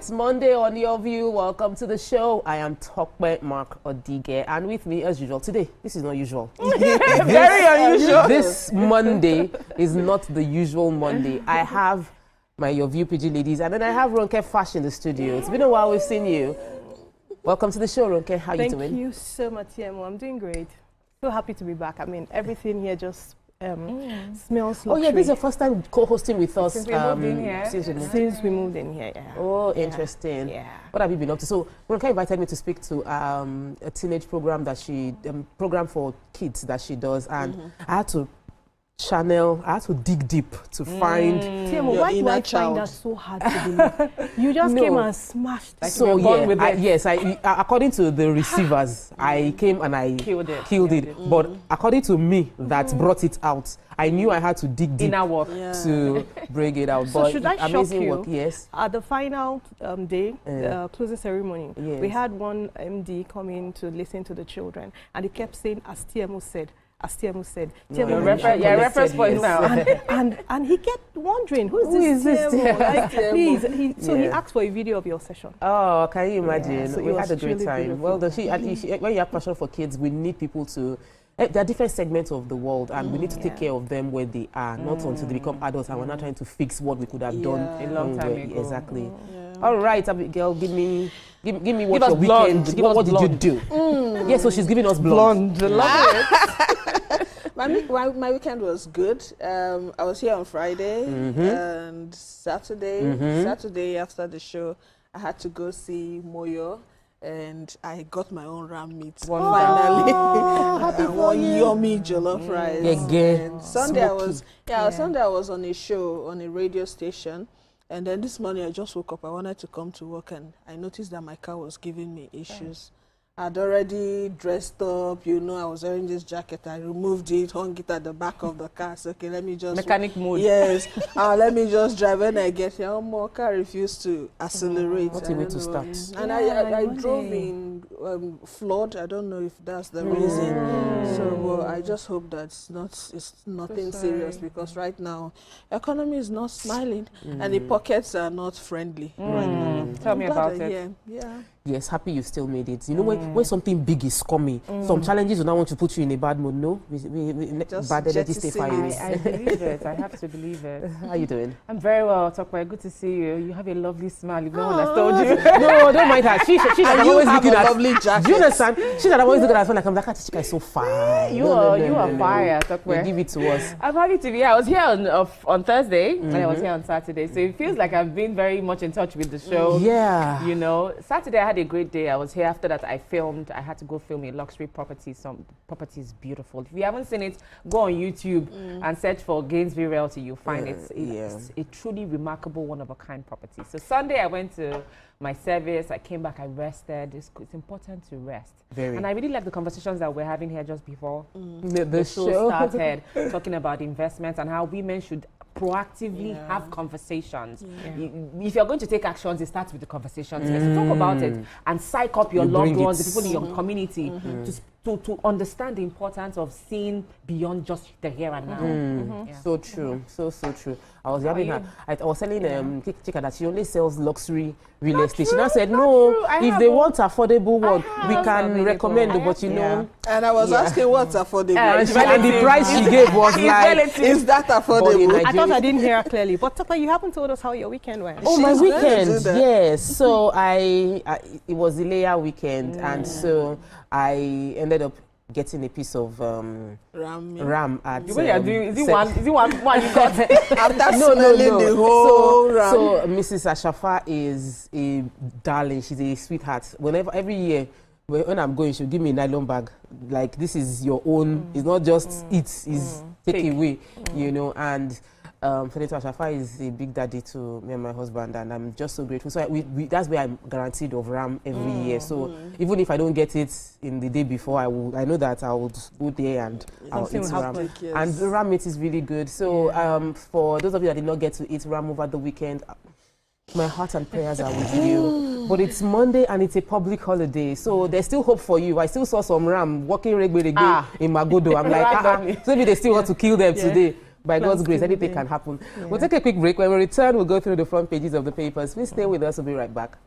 It's Monday on Your View. Welcome to the show. I am Tokwe Mark Odige, and with me, as usual, today, this is not usual. Very unusual. This Monday is not the usual Monday. I have my Your View PG ladies, and then I have Ronke Fash in the studio. It's been a while we've seen you. Welcome to the show, Ronke. How are you doing? Thank you so much, TMO. I'm doing great. So happy to be back. I mean, everything here just smells luxury. Oh yeah, this is your first time co-hosting with us. Since we moved in here. Since we moved in here, yeah. Oh, interesting. Yeah. What have you been up to? So, Ronke invited me to speak to a teenage program that she, program for kids that she does, and I had to dig deep to find TMO, why do I find that so hard to believe? You just came and smashed. Like so yeah, yes, according to the receivers, I came and I killed it. But according to me, that brought it out. I knew I had to dig deep to bring it out. So but should I amazing shock you? Work, yes. At the final day, the closing ceremony, we had one MD come in to listen to the children, and he kept saying, as TMO said. As TMO said, reference point now. and he kept wondering, who is this TMO? Like, please, so he asked for a video of your session. Oh, can you imagine? So we had a great time. Beautiful. Well, when you have passion for kids, we need people to. There are different segments of the world, and we need to take care of them where they are, not until they become adults, and we're not trying to fix what we could have done a long time ago. Exactly. All right, Abigail, give me what your weekend. What did you do? Yeah, so she's giving us blonde. Love it. My weekend was good. I was here on Friday and Saturday. Saturday after the show, I had to go see Moyo, and I got my own ram meat finally. And one yummy jollof rice. And Sunday I was on a show on a radio station. And then this morning I just woke up. I wanted to come to work, and I noticed that my car was giving me issues. I'd already dressed up, I was wearing this jacket. I removed it, hung it at the back of the car. So, okay, let me just... Mechanic mode. Yes. Let me just drive. When I get here, my car refused to accelerate. What a way to start. And I drove in flood. I don't know if that's the reason. So I just hope that it's nothing serious, because right now, economy is not smiling and the pockets are not friendly right now. Tell me about it. Yeah. Yes, happy you still made it. You know, when something big is coming, some challenges will not want to put you in a bad mood. No, bad energy stay far away. I believe it. I have to believe it. How are you doing? I'm very well, Tokwe. Good to see you. You have a lovely smile. If no one has told you. No, don't mind her. She's always looking at lovely jacket. Do you understand? She's always looking at her like, I'm like, this chica is so fine. You are fire, Tokwe. Give it to us. I'm happy to be here. I was here on Thursday, and I was here on Saturday. So it feels like I've been very much in touch with the show. Yeah. You know, Saturday I had a great day. I was here. After that, I had to go film a luxury property. Some property is beautiful. If you haven't seen it, go on YouTube and search for Gainesville Realty. You'll find it's a truly remarkable, one-of-a-kind property. So Sunday, I went to my service. I came back. I rested. It's important to rest. And I really like the conversations that we're having here just before the show started, talking about investments and how women should proactively have conversations. If you're going to take actions, it starts with the conversations. So talk about it and psych up your loved ones, the people in your community, to understand the importance of seeing beyond just the here and now. So true, so true. I was telling Chika that she only sells luxury real estate. She now said, no, if they want affordable one, we can recommend it, but you know. And I was asking what's affordable. And the price she gave was like, is that affordable? I thought I didn't hear her clearly. But Tokwe, you haven't told us how your weekend went. Oh, my weekend, yes. So it was the layer weekend, and so I ended up getting a piece of ram at. The way you're doing, is it one you got? After smelling the whole ram. So Mrs. Ashafa is a darling. She's a sweetheart. Every year, when I'm going, she'll give me a nylon bag. Like, this is your own. It's not just it's take away, and. Senator Ashafa is a big daddy to me and my husband, and I'm just so grateful. So that's where I'm guaranteed of ram every year. So even if I don't get it in the day before, I know that I will go there and I'll eat ram. And the ram meat is really good. So for those of you that did not get to eat ram over the weekend, my heart and prayers are with you. But it's Monday and it's a public holiday, so there's still hope for you. I still saw some ram walking regularly in Magodo. I'm like, so maybe they still want to kill them today. by God's grace, anything can happen. Yeah. We'll take a quick break. When we return, we'll go through the front pages of the papers. Please stay with us. We'll be right back.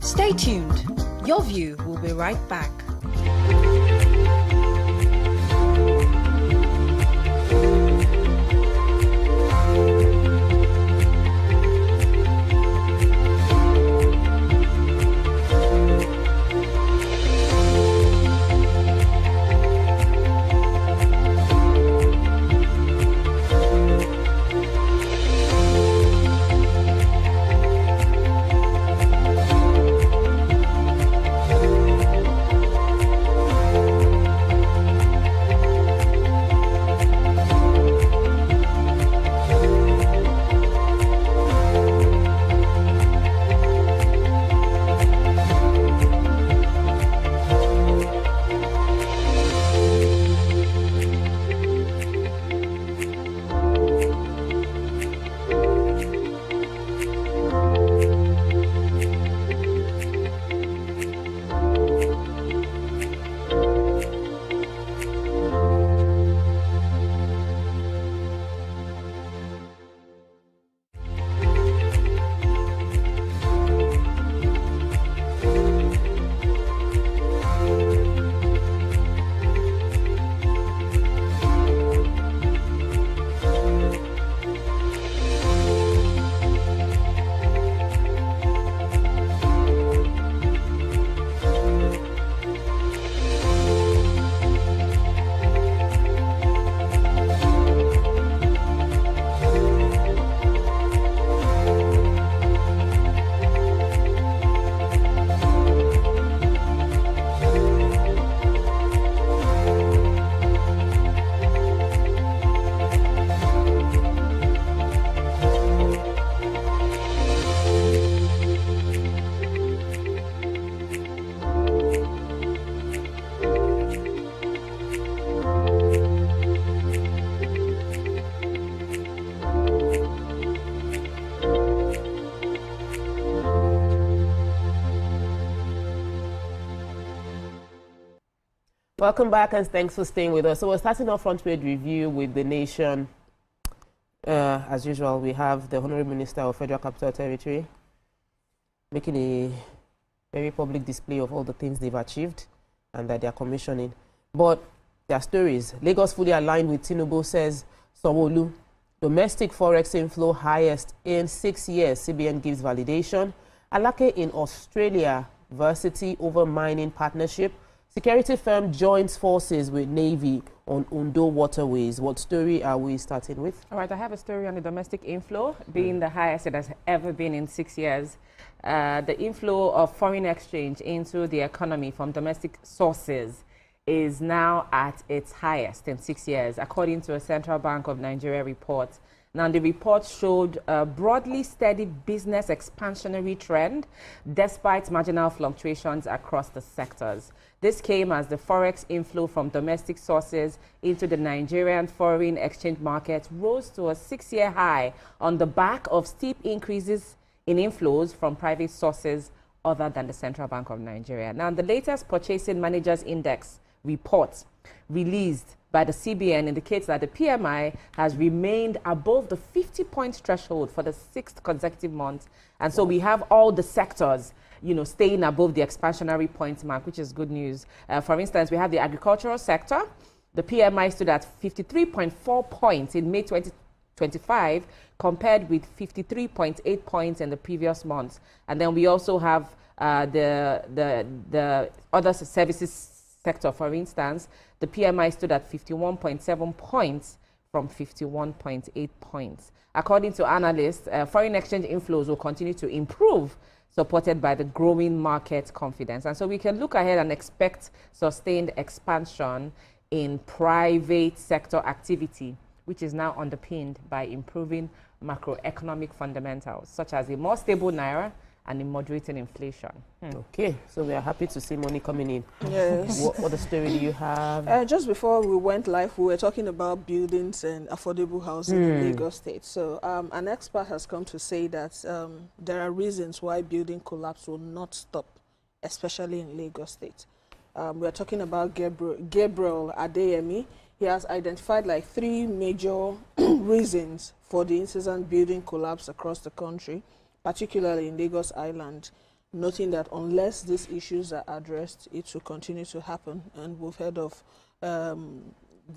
Stay tuned. Your View will be right back. Welcome back and thanks for staying with us. So we're starting our front page review with The Nation. As usual, we have the Honorable Minister of Federal Capital Territory making a very public display of all the things they've achieved and that they're commissioning. But their stories. Lagos fully aligned with Tinubu, says Sanwo-Olu. Domestic forex inflow highest in 6 years. CBN gives validation. Alake in Australia. Varsity over mining partnership. Security firm joins forces with Navy on Ondo waterways. What story are we starting with? All right, I have a story on the domestic inflow being the highest it has ever been in 6 years. The inflow of foreign exchange into the economy from domestic sources is now at its highest in 6 years, according to a Central Bank of Nigeria report. Now, the report showed a broadly steady business expansionary trend despite marginal fluctuations across the sectors. This came as the forex inflow from domestic sources into the Nigerian foreign exchange market rose to a 6-year high on the back of steep increases in inflows from private sources other than the Central Bank of Nigeria. Now, the latest Purchasing Managers Index report released by the CBN indicates that the PMI has remained above the 50-point threshold for the 6th consecutive month. And so we have all the sectors, you know, staying above the expansionary point mark, which is good news. For instance, we have the agricultural sector. The PMI stood at 53.4 points in May 2025, compared with 53.8 points in the previous month. And then we also have the other services sector. For instance, the PMI stood at 51.7 points from 51.8 points. According to analysts, foreign exchange inflows will continue to improve, supported by the growing market confidence. And so we can look ahead and expect sustained expansion in private sector activity, which is now underpinned by improving macroeconomic fundamentals, such as a more stable naira and in moderating inflation. Okay, so we are happy to see money coming in. Yes. What other story do you have? Just before we went live, we were talking about buildings and affordable housing in Lagos State. So an expert has come to say that there are reasons why building collapse will not stop, especially in Lagos State. We are talking about Gabriel Adeyemi. He has identified like 3 major reasons for the incessant building collapse across the country, particularly in Lagos Island, noting that unless these issues are addressed, it will continue to happen. And we've heard of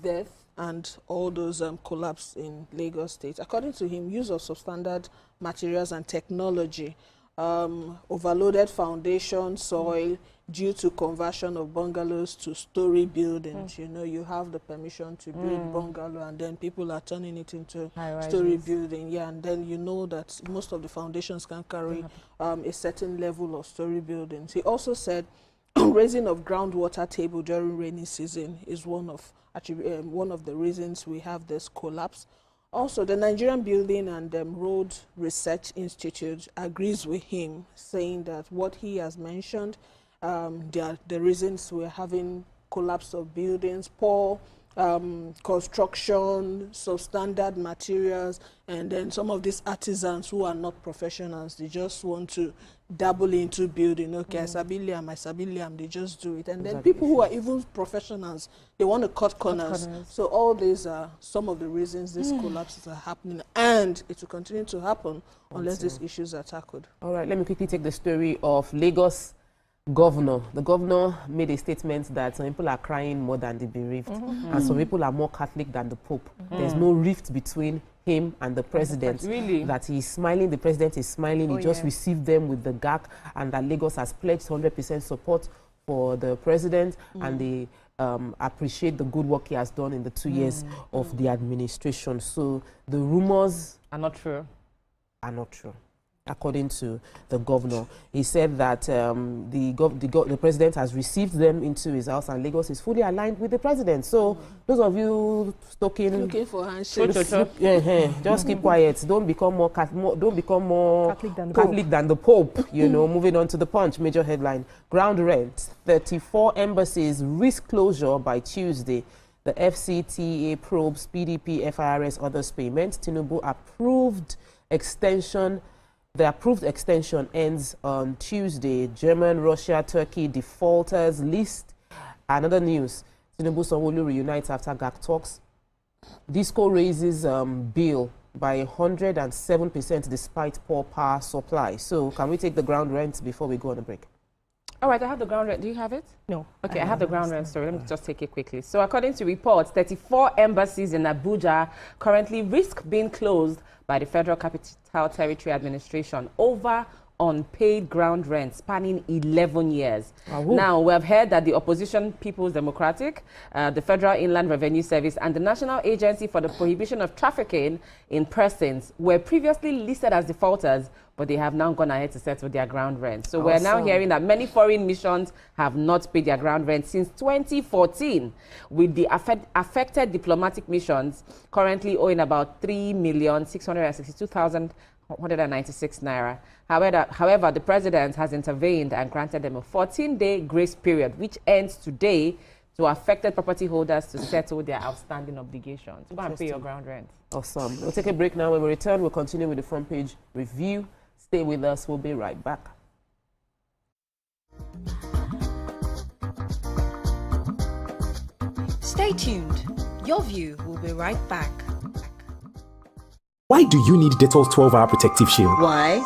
death and all those collapse in Lagos State. According to him, use of substandard materials and technology, overloaded foundation soil due to conversion of bungalows to story buildings. You know, you have the permission to build bungalow and then people are turning it into story building. Yeah, and then you know that most of the foundations can carry a certain level of story buildings. He also said raising of groundwater table during rainy season is one of the reasons we have this collapse. Also, the Nigerian Building and Road Research Institute agrees with him, saying that what he has mentioned, the reasons we're having collapse of buildings, poor construction, substandard materials, and then some of these artisans who are not professionals, they just want to dabble into building. Okay, I Sabiliam, they just do it. And then people who are even professionals, they want to cut corners. So all these are some of the reasons these collapses are happening, and it will continue to happen unless these issues are tackled. All right, let me quickly take the story of Lagos governor. The governor made a statement that some people are crying more than the bereaved, and some people are more Catholic than the Pope. There's no rift between him and the president. Really? That he's smiling, the president is smiling. He just received them with the GAC, and that Lagos has pledged 100% support for the president, and they appreciate the good work he has done in the 2 years of the administration. So the rumors Are not true. are not true. According to the governor, he said that the president has received them into his house, and Lagos is fully aligned with the president. So those of you looking for handshakes, just keep quiet. Don't become more Catholic than the Pope. You know. Moving on to the Punch, major headline: ground rent. 34 embassies risk closure by Tuesday. The FCTA probes PDP, FIRS, others payments. Tinubu approved extension. The approved extension ends on Tuesday. German, Russia, Turkey defaulters list. Another news: Tinubu Sanwo-Olu reunites after GAC talks. Disco raises bill by 107% despite poor power supply. So, can we take the ground rent before we go on a break? All right, I have the ground rent. Do you have it? No. Okay, I have the ground rent story. Let me just take it quickly. So, according to reports, 34 embassies in Abuja currently risk being closed by the Federal Capital Territory Administration over unpaid ground rent spanning 11 years. Now, we have heard that the opposition People's Democratic, the Federal Inland Revenue Service, and the National Agency for the Prohibition of Trafficking in Persons were previously listed as defaulters, but they have now gone ahead to settle their ground rent. So we're now hearing that many foreign missions have not paid their ground rent since 2014, with the affected diplomatic missions currently owing about 3,662,196 naira. However, the president has intervened and granted them a 14-day grace period, which ends today, to affected property holders to settle their outstanding obligations. Go and pay your ground rent. Awesome. We'll take a break now. When we return, we'll continue with the front page review. Stay with us. We'll be right back. Stay tuned. Your view will be right back. Why do you need Dettol's 12-hour protective shield? Why?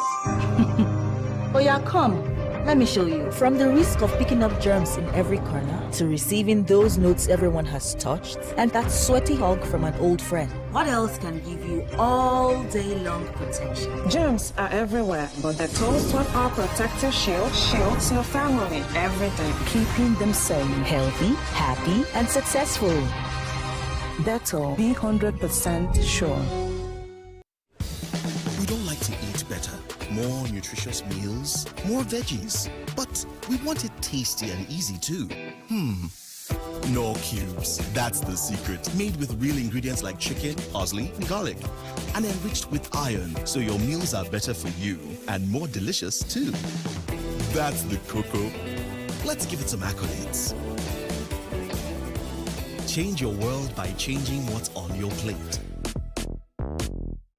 Oh yeah, come. Let me show you. From the risk of picking up germs in every corner to receiving those notes everyone has touched and that sweaty hug from an old friend. What else can give you all day long protection? Germs are everywhere, but the Dettol's 12-hour protective shield shields your family every day, Keeping them safe, healthy, happy, and successful. Dettol, be 100% sure. We don't like to eat better, more nutritious meals, more veggies, but we want it tasty and easy too. Knorr cubes. That's the secret. Made with real ingredients like chicken, parsley, and garlic. And enriched with iron, so your meals are better for you and more delicious too. That's the cocoa. Let's give it some accolades. Change your world by changing what's on your plate.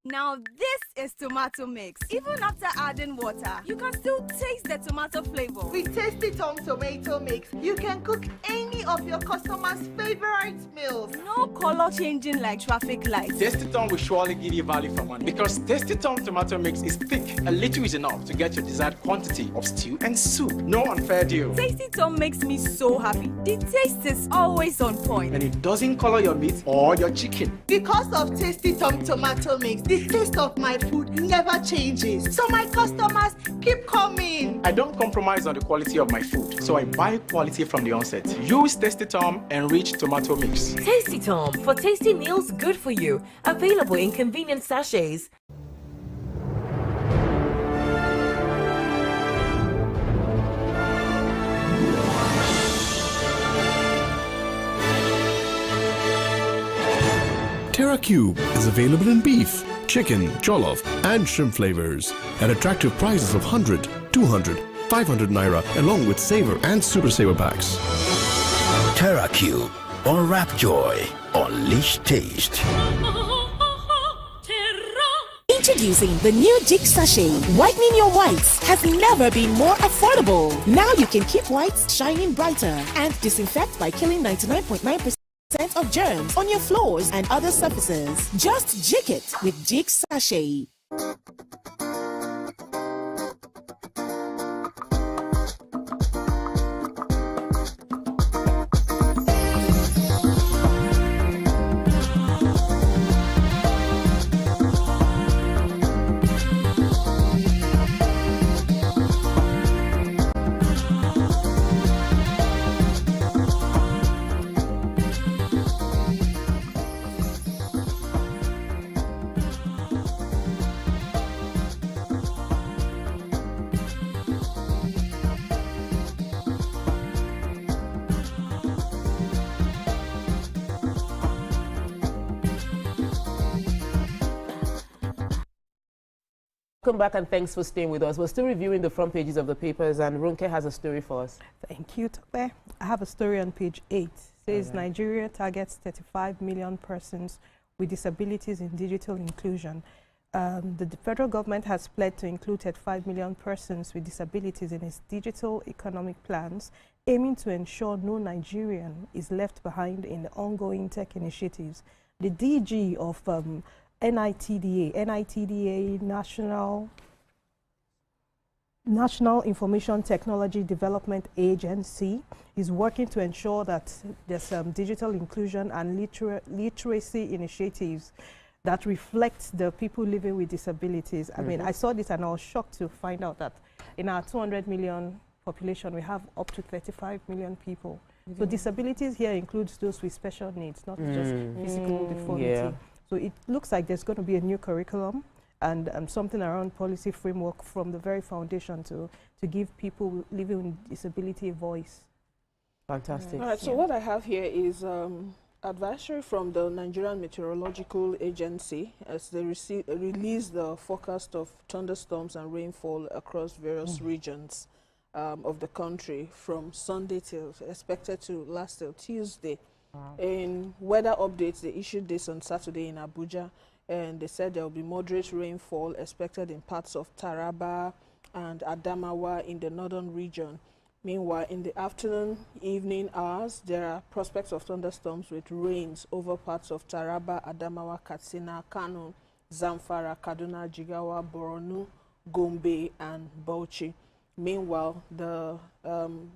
Now this is tomato mix. Even after adding water, you can still taste the tomato flavor. With Tasty Tom tomato mix, you can cook any of your customers' favorite meals. No color changing like traffic lights. Tasty Tom will surely give you value for money because Tasty Tom tomato mix is thick. A little is enough to get your desired quantity of stew and soup. No unfair deal. Tasty Tom makes me so happy. The taste is always on point. And it doesn't color your meat or your chicken. Because of Tasty Tom tomato mix, the taste of my food never changes. So my customers keep coming. I don't compromise on the quality of my food, so I buy quality from the onset. Use Tasty Tom enriched tomato mix. Tasty Tom for tasty meals good for you. Available in convenient sachets. Terra Cube is available in beef, chicken, jollof, and shrimp flavors at attractive prices of 100, 200, 500 naira, along with saver and super saver packs. Terra Cube, unwrap joy, unleash taste. Introducing the new Jig Sachet. Whitening your whites has never been more affordable. Now you can keep whites shining brighter and disinfect by killing 99.9% of germs on your floors and other surfaces. Just jig it with Jig Sachet. Welcome back and thanks for staying with us. We're still reviewing the front pages of the papers and Ronke has a story for us. Thank you, Tope. I have a story on page 8. It says Nigeria targets 35 million persons with disabilities in digital inclusion. The federal government has pledged to include 35 million persons with disabilities in its digital economic plans, aiming to ensure no Nigerian is left behind in the ongoing tech initiatives. The DG of NITDA, National Information Technology Development Agency, is working to ensure that there's digital inclusion and literacy initiatives that reflect the people living with disabilities. I mean, I saw this and I was shocked to find out that in our 200 million population, we have up to 35 million people. So disabilities here includes those with special needs, not just physical deformity. Yeah. So it looks like there's going to be a new curriculum and something around policy framework from the very foundation to give people living with disability a voice. Fantastic. All right, so what I have here is advisory from the Nigerian Meteorological Agency as they release the forecast of thunderstorms and rainfall across various regions of the country from Sunday till expected to last till Tuesday. Wow. In weather updates, they issued this on Saturday in Abuja, and they said there will be moderate rainfall expected in parts of Taraba and Adamawa in the northern region. Meanwhile, in the afternoon, evening hours, there are prospects of thunderstorms with rains over parts of Taraba, Adamawa, Katsina, Kano, Zamfara, Kaduna, Jigawa, Borno, Gombe, and Bauchi. Meanwhile, the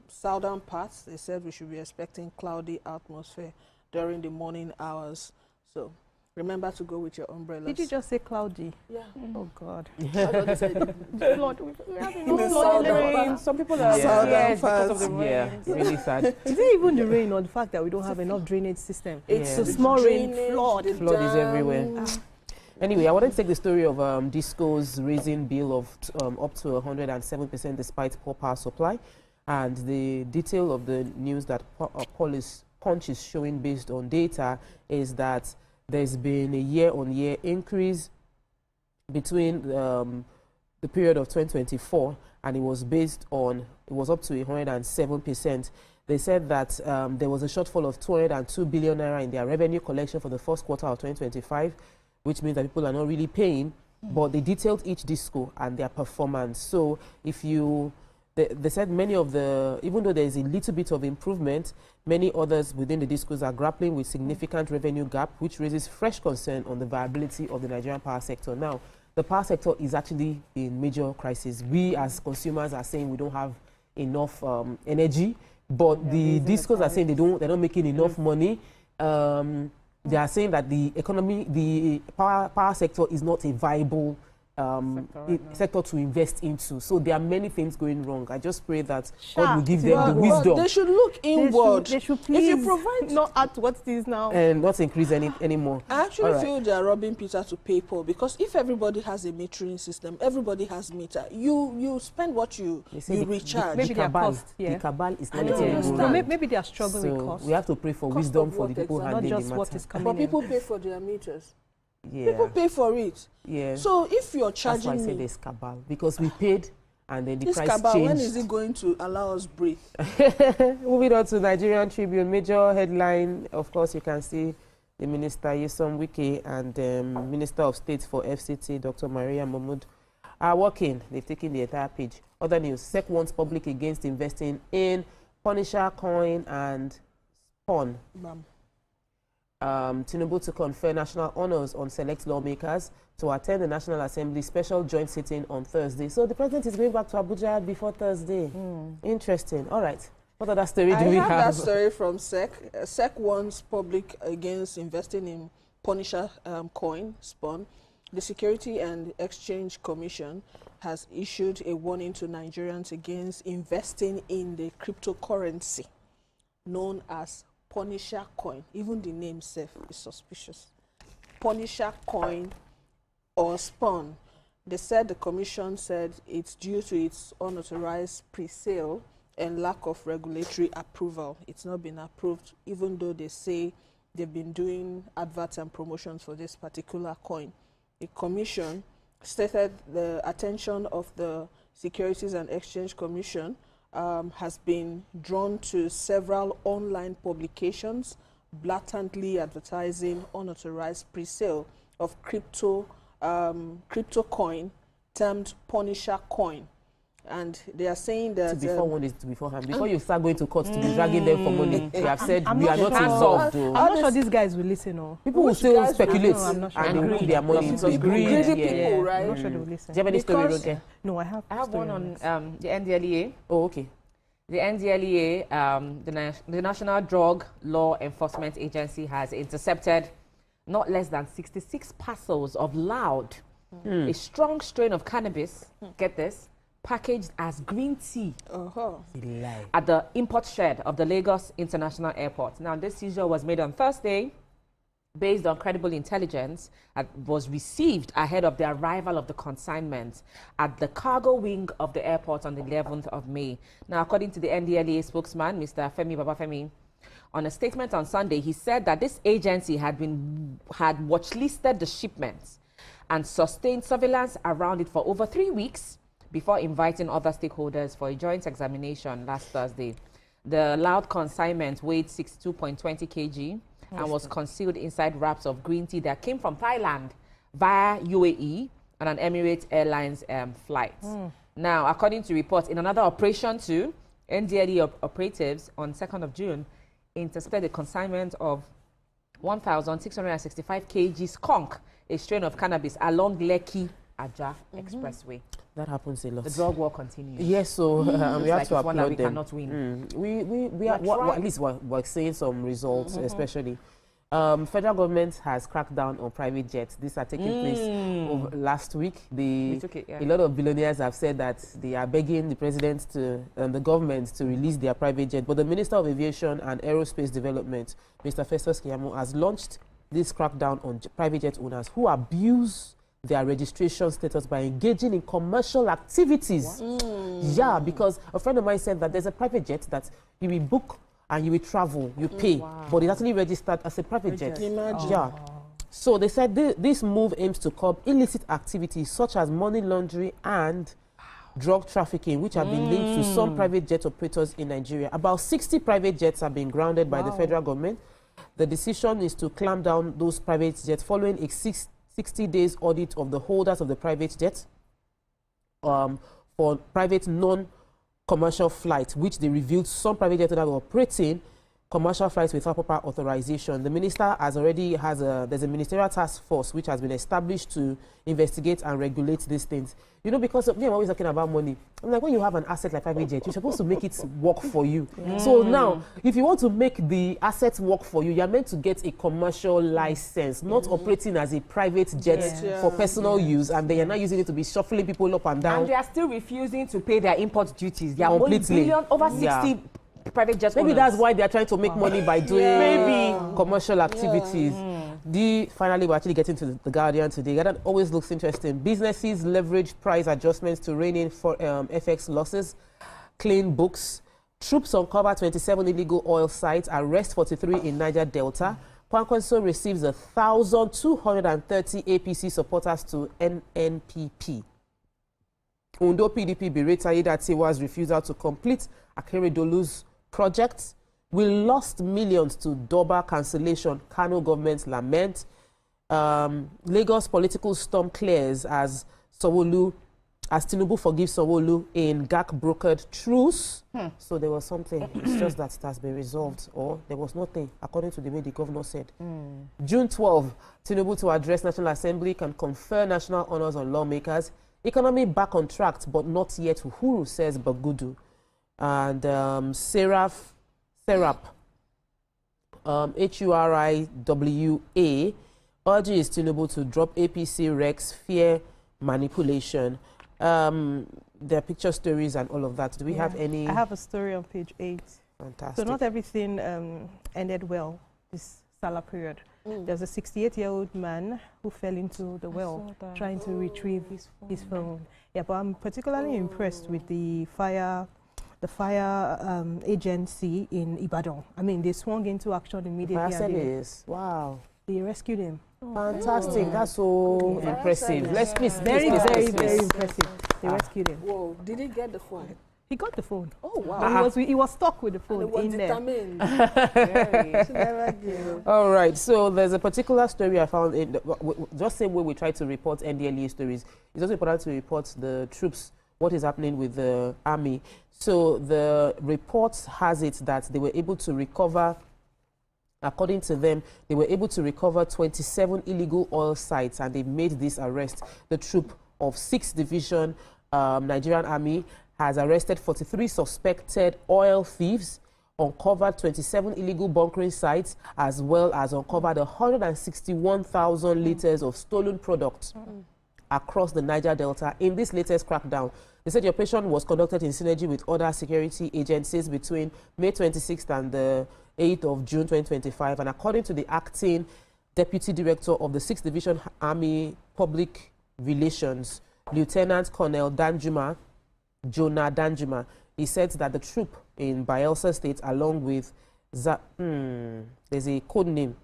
southern parts, they said we should be expecting cloudy atmosphere during the morning hours. So remember to go with your umbrellas. Did you just say cloudy? Yeah. Oh, God. Some people are scared because of the rain. Yeah, really sad. Is it even the rain or the fact that we don't have enough drainage system? It's a small rain, flood. Flood is everywhere. Anyway, I wanted to take the story of Disco's raising bill of up to 107% despite poor power supply. And the detail of the news that Punch is showing based on data is that there's been a year-on-year increase between the period of 2024, and it was up to 107%. They said that there was a shortfall of 202 billion naira in their revenue collection for the first quarter of 2025, which means that people are not really paying, but they detailed each disco and their performance. So if they said many of even though there is a little bit of improvement, many others within the discos are grappling with significant revenue gap, which raises fresh concern on the viability of the Nigerian power sector. Now, the power sector is actually in major crisis. We as consumers are saying we don't have enough energy, but the discos are saying they're not making enough money. They are saying that the power sector is not a viable sector to invest into. So there are many things going wrong. I just pray that God will give them the wisdom. They should look inward. They should please if you provide not at what it is now and not increase anymore. I actually feel they are robbing Peter to pay Paul, because if everybody has a metering system, everybody has meter. You spend what you recharge. Maybe their cost. The cabal is not no, maybe they are struggling with cost. We have to pray for wisdom for the people handling the matter. What is coming but people pay for their meters. Yeah. People pay for it. Yeah. So if you're charging that's why I say there's cabal, because we paid and then the this price cabal, changed. when is it going to allow us breathe? Moving on to Nigerian Tribune, major headline. Of course, you can see the Minister Nyesom Wike and Minister of State for FCT, Dr. Maria Mahmood, are working. They've taken the entire page. Other news: SEC warns public against investing in Punisher coin and Spawn. Tinubu to confer national honors on select lawmakers to attend the National Assembly special joint sitting on Thursday. So the president is going back to Abuja before Thursday. Interesting. All right. What other story do we have? I have that story from SEC. SEC warns public against investing in Punisher coin, Spawn. The Security and Exchange Commission has issued a warning to Nigerians against investing in the cryptocurrency known as Punisher coin. Even the name itself is suspicious. Punisher coin or Spawn. They said the commission said it's due to its unauthorized pre-sale and lack of regulatory approval. It's not been approved, even though they say they've been doing adverts and promotions for this particular coin. The commission stated the attention of the Securities and Exchange Commission has been drawn to several online publications blatantly advertising unauthorized pre-sale of crypto coin termed Punisher coin. And they are saying that... before one is beforehand. Before you start going to court to be dragging them for money, they have said we are not involved. I'm not sure these guys will listen. Or people will still speculate sure. and they put their money into greedy people, right? I'm not sure they will listen. Do you have any story, Roger? No, I have. I have one on the NDLEA. Oh, okay. The NDLEA, the National Drug Law Enforcement Agency, has intercepted not less than 66 parcels of loud, a strong strain of cannabis, get this, packaged as green tea at the import shed of the Lagos International Airport. Now, this seizure was made on Thursday based on credible intelligence and was received ahead of the arrival of the consignment at the cargo wing of the airport on the 11th of May. Now, according to the NDLEA spokesman, Mr. Femi Babafemi, on a statement on Sunday, he said that this agency had watch-listed the shipments and sustained surveillance around it for over 3 weeks before inviting other stakeholders for a joint examination last Thursday. The loud consignment weighed 62.20 kg and was concealed inside wraps of green tea that came from Thailand via UAE and an Emirates Airlines flight. Now, according to reports, in another operation too, NDLEA operatives on 2nd of June intercepted a consignment of 1,665 kg skunk, a strain of cannabis, along Lekki Ajah Expressway. That happens a lot. The drug war continues. Yes, so we have to applaud them. We cannot win. We are at least we're seeing some results, especially. Federal government has cracked down on private jets. These are taking place over last week. A lot of billionaires have said that they are begging the president and the government to release their private jet. But the Minister of Aviation and Aerospace Development, Mr. Festus Keyamo, has launched this crackdown on private jet owners who abuse their registration status by engaging in commercial activities. Yeah, because a friend of mine said that there's a private jet that you will book and you will travel, you pay, but it's actually registered as a private jet. Imagine. Yeah. So they said this move aims to curb illicit activities such as money laundering and drug trafficking, which have been linked to some private jet operators in Nigeria. About 60 private jets have been grounded by the federal government. The decision is to clamp down those private jets following a 60 days audit of the holders of the private jets for private non-commercial flights, which they revealed some private jets that were operating commercial flights without proper authorization. The minister there's a ministerial task force which has been established to investigate and regulate these things. You know, because I'm always talking about money. I'm like, when you have an asset like private jet, you're supposed to make it work for you. So now, if you want to make the assets work for you, you're meant to get a commercial license, not operating as a private jet for personal use, and then you're not using it to be shuffling people up and down. And they are still refusing to pay their import duties. They are over 60 private jets. Maybe that's why they are trying to make money by doing commercial activities. Finally, we're actually getting to the Guardian today. That always looks interesting. Businesses leverage price adjustments to rein in for FX losses. Clean books. Troops uncover 27 illegal oil sites. Arrest 43 in Niger Delta. Kwankwaso receives 1,230 APC supporters to NNPP. Undo PDP berates Aiyedatiwa's refusal to complete Akeredolu's project. We lost millions to Doba cancellation. Kano government lament. Lagos political storm clears as Tinubu forgives Sanwo-Olu in GAC brokered truce. So there was something. It's just that it has been resolved, or there was nothing, according to the way the governor said. June 12, Tinubu to address National Assembly can confer national honors on lawmakers. Economy back on track, but not yet. Uhuru says Bagudu. And Serap, HURIWA, urges Tinubu to drop APC Rex fear manipulation. There are picture stories and all of that. Do we have any? I have a story on page 8. Fantastic. So not everything ended well this Salah period. There's a 68-year-old man who fell into the well trying to retrieve his phone. Yeah, but I'm particularly impressed with the fire agency in Ibadan. I mean, they swung into action immediately. Wow. They rescued him. Fantastic. That's so impressive. Let's please. Very impressive. They rescued him. Whoa, did he get the phone? He got the phone. Oh, wow. He was stuck with the phone and in determined. there. All right. So there's a particular story I found in just same way we try to report NDLEA stories. It's also important to report the troops, what is happening with the army. So the report has it that they were able to recover, according to them, they were able to recover 27 illegal oil sites, and they made this arrest. The troop of 6th Division Nigerian Army has arrested 43 suspected oil thieves, uncovered 27 illegal bunkering sites, as well as uncovered 161,000 liters of stolen products across the Niger Delta in this latest crackdown. They said the operation was conducted in synergy with other security agencies between May 26th and the 8th of June 2025. And according to the acting Deputy Director of the 6th Division Army Public Relations, Lieutenant Colonel Jonah Danjuma, he said that the troop in Bayelsa State, along with there's a code name,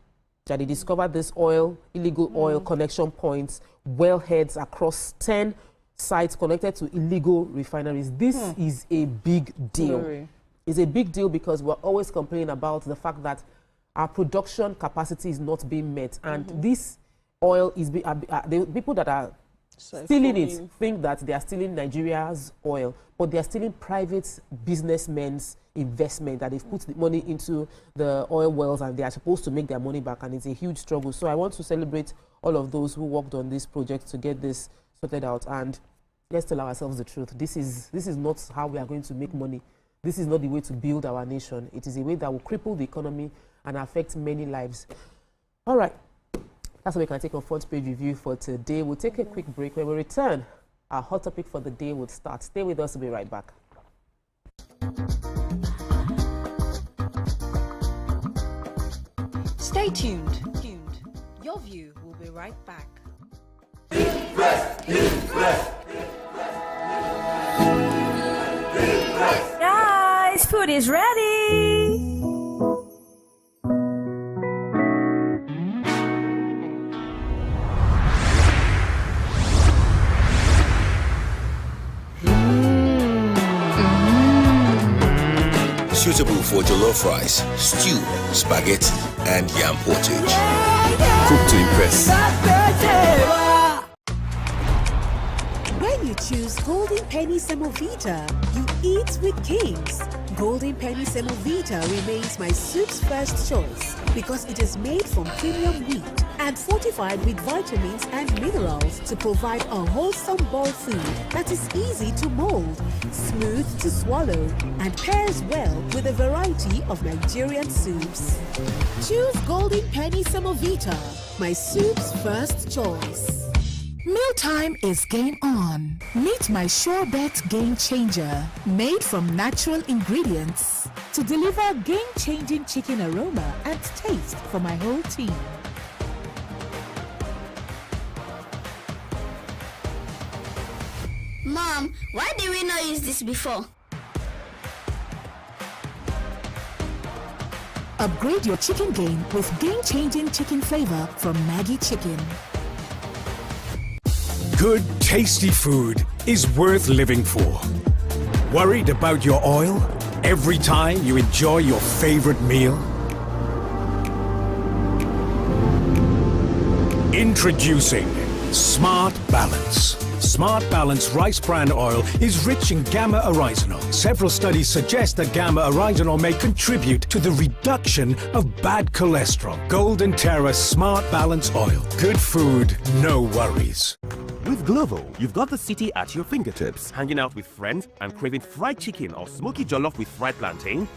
that they discovered this illegal oil connection points, wellheads across 10 sites connected to illegal refineries. This is a big deal. It's a big deal because we're always complaining about the fact that our production capacity is not being met, and this oil is the people that are stealing it think that they are stealing Nigeria's oil, but they are stealing private businessmen's investment that they've put the money into the oil wells, and they are supposed to make their money back, and it's a huge struggle. So I want to celebrate all of those who worked on this project to get this sorted out. And let's tell ourselves the truth. This is not how we are going to make money. This is not the way to build our nation. It is a way that will cripple the economy and affect many lives. All right. That's what we can take on front page review for today. We'll take a quick break. When we return, our hot topic for the day will start. Stay with us. We'll be right back. Stay tuned. Your view will be right back. Guys, food is ready. Suitable for jollof rice, stew, spaghetti, and yam portage. Cook to impress. When you choose Golden Penny Semovita, you eat with kings. Golden Penny Semovita remains my soup's first choice because it is made from premium wheat and fortified with vitamins and minerals to provide a wholesome bowl food that is easy to mold, smooth to swallow, and pairs well with a variety of Nigerian soups. Choose Golden Penny Semovita, my soup's first choice. Mealtime is game on. Meet my Sure Bet Game Changer, made from natural ingredients to deliver game-changing chicken aroma and taste for my whole team. Mom, why did we not use this before? Upgrade your chicken game with game-changing chicken flavor from Maggi Chicken. Good, tasty food is worth living for. Worried about your oil every time you enjoy your favorite meal? Introducing Smart Balance. Smart Balance rice bran oil is rich in gamma oryzanol. Several studies suggest that gamma oryzanol may contribute to the reduction of bad cholesterol. Golden Terra Smart Balance oil. Good food, no worries. With Glovo, you've got the city at your fingertips. Hanging out with friends and craving fried chicken or smoky jollof with fried plantain?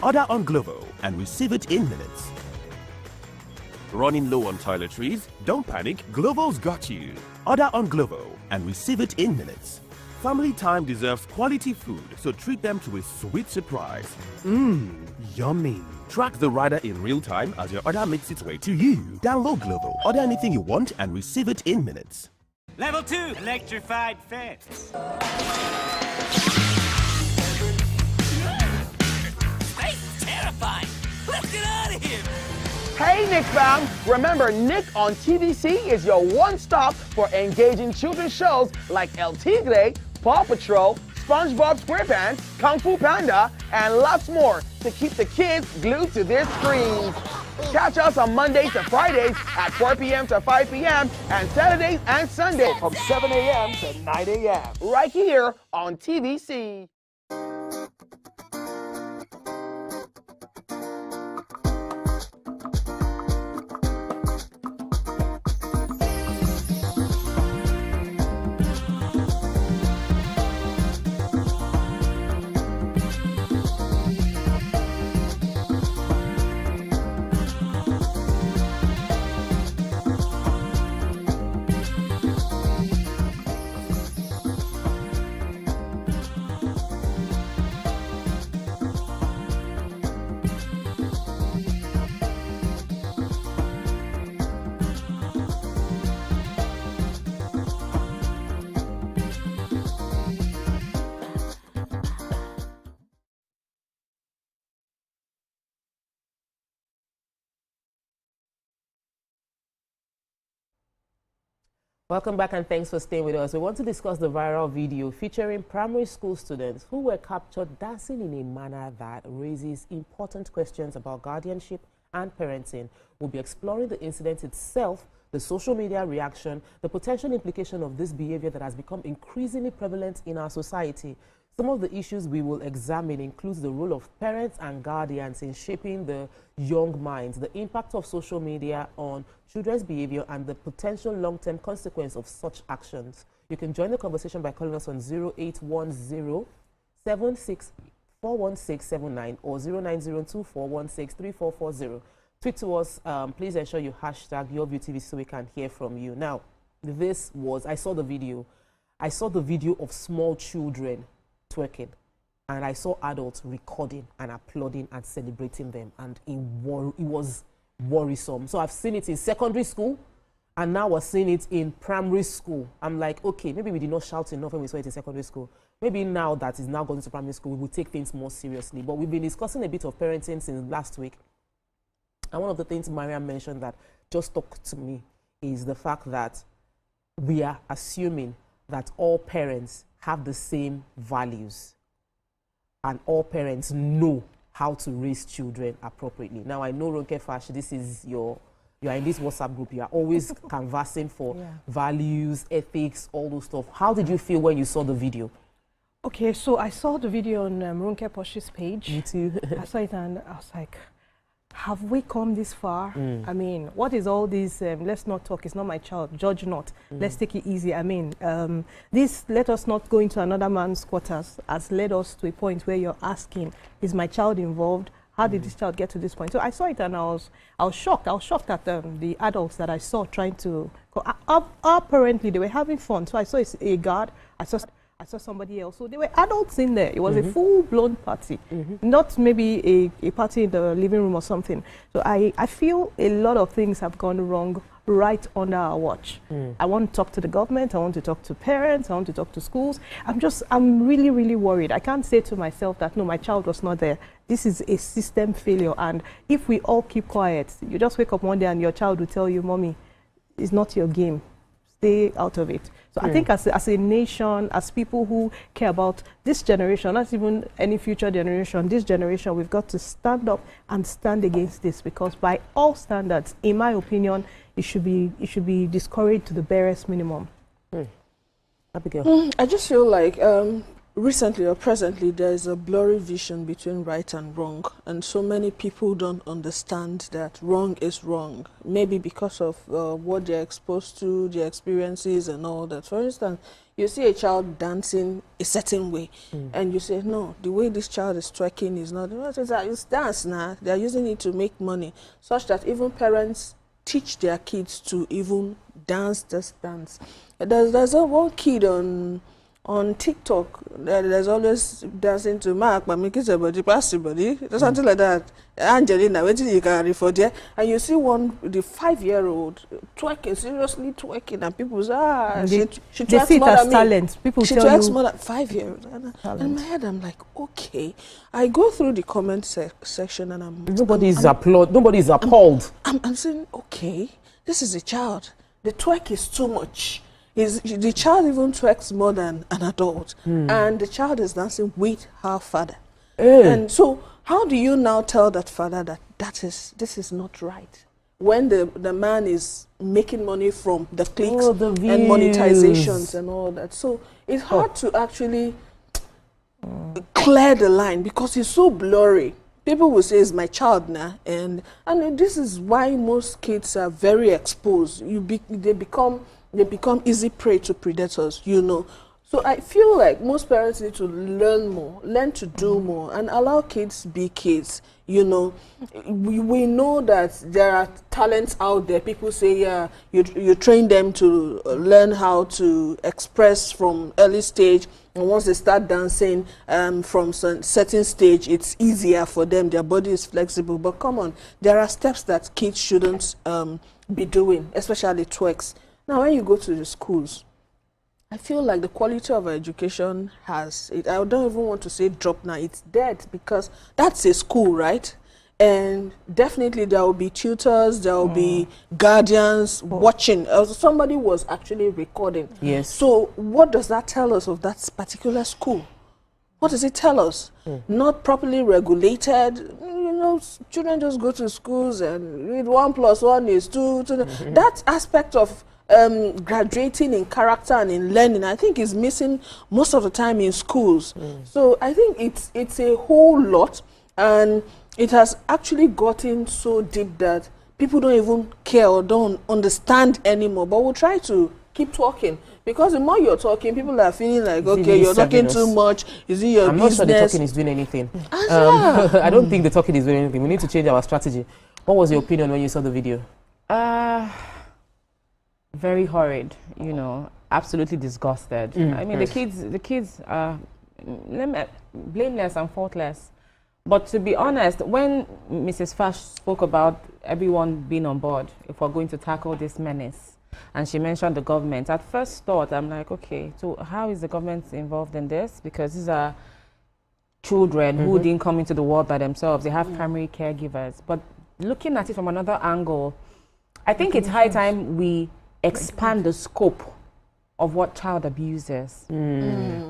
Order on Glovo and receive it in minutes. Running low on toiletries? Don't panic, Glovo's got you. Order on Glovo and receive it in minutes. Family time deserves quality food, so treat them to a sweet surprise. Yummy. Track the rider in real time as your order makes its way to you. Download Glovo, order anything you want and receive it in minutes. Level 2, electrified fence. Space is terrifying. Let's get out of here. Hey, Nick fam! Remember, Nick on TVC is your one-stop for engaging children's shows like El Tigre, Paw Patrol, SpongeBob SquarePants, Kung Fu Panda, and lots more to keep the kids glued to their screens. Catch us on Mondays to Fridays at 4 p.m. to 5 p.m. and Saturdays and Sundays from 7 a.m. to 9 a.m. right here on TVC. Welcome back and thanks for staying with us. We want to discuss the viral video featuring primary school students who were captured dancing in a manner that raises important questions about guardianship and parenting. We'll be exploring the incident itself, the social media reaction, the potential implication of this behavior that has become increasingly prevalent in our society. Some of the issues we will examine includes the role of parents and guardians in shaping the young minds, the impact of social media on children's behavior, and the potential long-term consequence of such actions. You can join the conversation by calling us on 0810-76-41679 or 0902-416-3440. Tweet to us. Please ensure you hashtag YourViewTV so we can hear from you. Now, I saw the video. I saw the video of small children twerking, and I saw adults recording and applauding and celebrating them, and it was worrisome. So I've seen it in secondary school, and now we're seeing it in primary school. I'm like, okay, maybe we did not shout enough when we saw it in secondary school. Maybe now that it's now going to primary school, we will take things more seriously. But we've been discussing a bit of parenting since last week. And one of the things Mariam mentioned that just stuck to me is the fact that we are assuming that all parents have the same values and all parents know how to raise children appropriately. Now, I know, Ronke Fash, this is you are in this WhatsApp group. You are always canvassing for values, ethics, all those stuff. How did you feel when you saw the video? Okay, so I saw the video on Ronke Posh's page. Me too. I saw it and I was like, have we come this far? I mean, what is all this, let's not talk, it's not my child, judge not, let's take it easy. I mean, this let us not go into another man's quarters has led us to a point where you're asking, is my child involved? How did this child get to this point? So I saw it and I was shocked. I was shocked at the adults that I saw trying to, apparently they were having fun. So I saw a guard, I saw somebody else. So there were adults in there. It was a full-blown party, not maybe a party in the living room or something. So I feel a lot of things have gone wrong right under our watch. I want to talk to the government. I want to talk to parents. I want to talk to schools. I'm really, really worried. I can't say to myself that, no, my child was not there. This is a system failure. And if we all keep quiet, you just wake up one day and your child will tell you, Mommy, it's not your game. Stay out of it. So I think as a nation, as people who care about this generation, not even any future generation, this generation, we've got to stand up and stand against this, because by all standards, in my opinion, it should be discouraged to the barest minimum. Abigail. I just feel like recently or presently there is a blurry vision between right and wrong, and so many people don't understand that wrong is wrong, maybe because of what they're exposed to, their experiences and all that. For instance, you see a child dancing a certain way and you say, no, the way this child is twerking is not, it's dance now. They're using it to make money, such that even parents teach their kids to even dance this dance. There's one kid on TikTok, there's always dancing to Mark, but make it a body, pass the body, something like that. Angelina, waiting you can refer there, and you see the 5-year-old twerking, seriously twerking, and people say, she twerks more than me. Talent. People she twerks more than 5-year-old. And in my head, I'm like, okay. I go through the comment section, and nobody's appalled. I'm saying, okay, this is a child. The twerk is too much. The child even twerks more than an adult, and the child is dancing with her father. And so, how do you now tell that father that this is not right, when the man is making money from the clicks and monetizations and all that? So it's hard to actually clear the line, because it's so blurry. People will say, it's my child now, and this is why most kids are very exposed. They become easy prey to predators, you know. So I feel like most parents need to learn more, learn to do more, and allow kids be kids, you know. We know that there are talents out there. People say, yeah, you train them to learn how to express from early stage, and once they start dancing from certain stage, it's easier for them. Their body is flexible. But come on, there are steps that kids shouldn't be doing, especially twerks. Now, when you go to the schools, I feel like the quality of our education I don't even want to say drop now, it's dead, because that's a school, right? And definitely there will be tutors, there will be guardians watching. Somebody was actually recording. Yes. So what does that tell us of that particular school? What does it tell us? Not properly regulated. You know, children just go to schools and read 1 + 1 is 2. That aspect of graduating in character and in learning, I think, is missing most of the time in schools. So I think it's a whole lot, and it has actually gotten so deep that people don't even care or don't understand anymore. But we'll try to keep talking, because the more you're talking, people are feeling like, okay, you're talking too much. Is it your business? I'm not sure the talking is doing anything. I don't think the talking is doing anything. We need to change our strategy. What was your opinion when you saw the video? Very horrid, you know, absolutely disgusted. I mean, the kids are blameless and faultless, But to be honest, when Mrs. Fash spoke about everyone being on board, if we're going to tackle this menace, and she mentioned the government, at first thought, I'm like, okay, so how is the government involved in this? Because these are children who didn't come into the world by themselves. They have primary caregivers. But looking at it from another angle, I think it's high time we expand the scope of what child abuse is.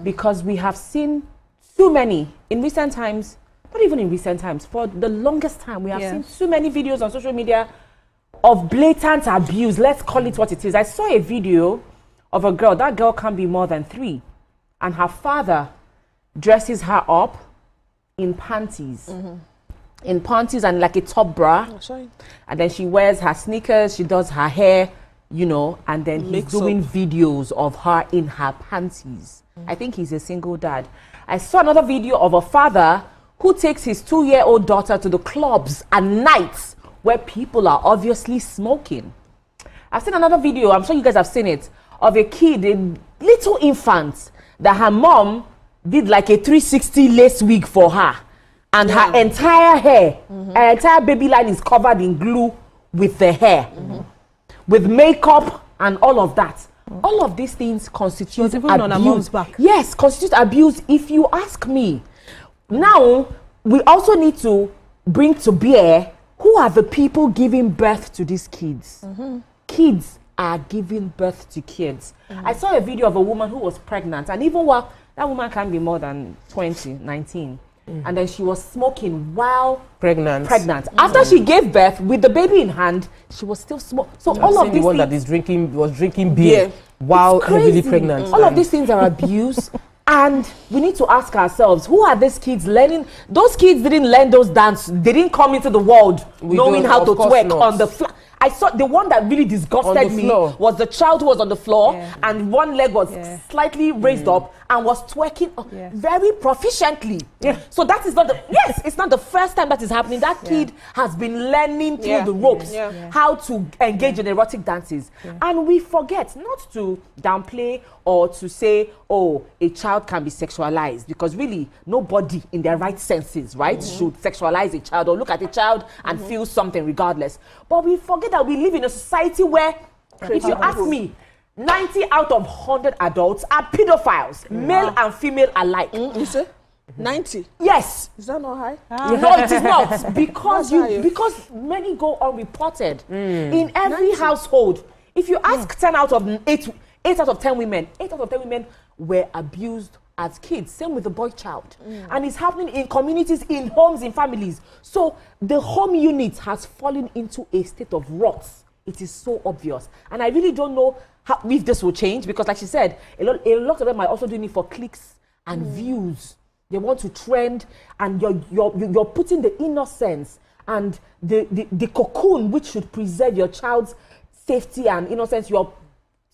Because we have seen too many in recent times, not even in recent times, for the longest time, we have seen so many videos on social media of blatant abuse. Let's call it what it is. I saw a video of a girl. That girl can't be more than 3. And her father dresses her up in panties. In panties and like a top bra. And then she wears her sneakers, she does her hair, you know, and then he's doing videos of her in her panties. I think he's a single dad. I saw another video of a father who takes his 2-year-old daughter to the clubs at night where people are obviously smoking. I've seen another video, I'm sure you guys have seen it, of a kid, a little infant, that her mom did like a 360 lace wig for her. And her entire hair, her entire baby line is covered in glue with the hair. With makeup and all of that. All of these things constitute abuse. On her mom's back. Yes, constitute abuse if you ask me. Now, we also need to bring to bear who are the people giving birth to these kids. Kids are giving birth to kids. I saw a video of a woman who was pregnant, and even while that woman can't be more than 20, 19. And then she was smoking while pregnant. After she gave birth, with the baby in hand, she was still smoking. So all of these one that is drinking beer while heavily pregnant. All of these things are abuse. And we need to ask ourselves, who are these kids learning? Those kids didn't learn those dances. They didn't come into the world knowing how to twerk on the floor. I saw the one that really disgusted me was the child who was on the floor and one leg was slightly raised up and was twerking very proficiently. So that is not the, it's not the first time that is happening. That kid has been learning through the ropes how to engage in erotic dances. And we forget not to downplay or to say, oh, a child can be sexualized, because really nobody in their right senses, right, should sexualize a child or look at a child and feel something regardless. But we forget that we live in a society where, if you ask me, 90 out of 100 adults are pedophiles, male and female alike. You say 90? Yes. Is that not high? No, it is not, because because many go unreported in every household. If you ask 8 out of 10 women, 8 out of 10 women were abused as kids. Same with the boy child. And it's happening in communities, in homes, in families. So the home unit has fallen into a state of rot. It is so obvious. And I really don't know how, if this will change, because like she said, a lot of them are also doing it for clicks and views. They want to trend, and you're putting the innocence and the cocoon which should preserve your child's safety and innocence, you're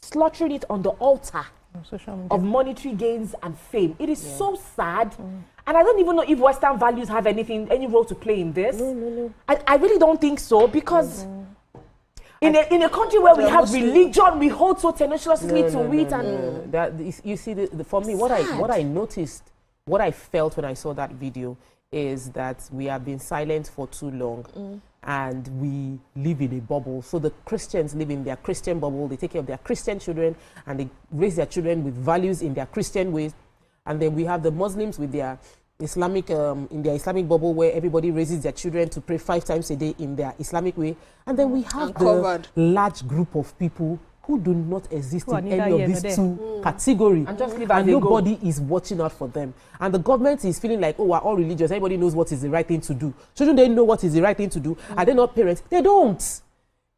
slaughtering it on the altar of monetary gains and fame. It is so sad. And I don't even know if Western values have any role to play in this. No. I really don't think so, because in a country where we have religion, we hold so tenaciously to it. And that you see, for me, what I noticed, what I felt when I saw that video is that we have been silent for too long. And we live in a bubble. So the Christians live in their Christian bubble. They take care of their Christian children and they raise their children with values in their Christian ways. And then we have the Muslims with their Islamic, in their Islamic bubble, where everybody raises their children to pray 5 times a day in their Islamic way. And then we have the large group of people who do not exist in any of these two categories. And nobody is watching out for them. And the government is feeling like, oh, we're all religious. Everybody knows what is the right thing to do. Shouldn't they know what is the right thing to do? Are they not parents? They don't.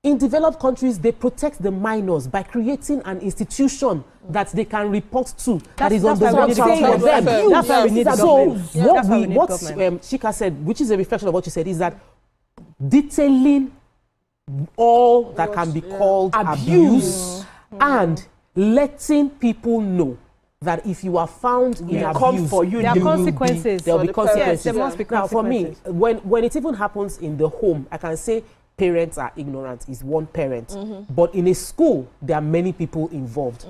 In developed countries, they protect the minors by creating an institution that they can report to. That is on the ground. That's why we need the government. What Shika said, which is a reflection of what you said, is that detailing all that can be called abuse and letting people know that if you are found in abuse, there are consequences. There will be consequences. There must be consequences. Now, for me, when it even happens in the home, I can say parents are ignorant is one parent. But in a school, there are many people involved.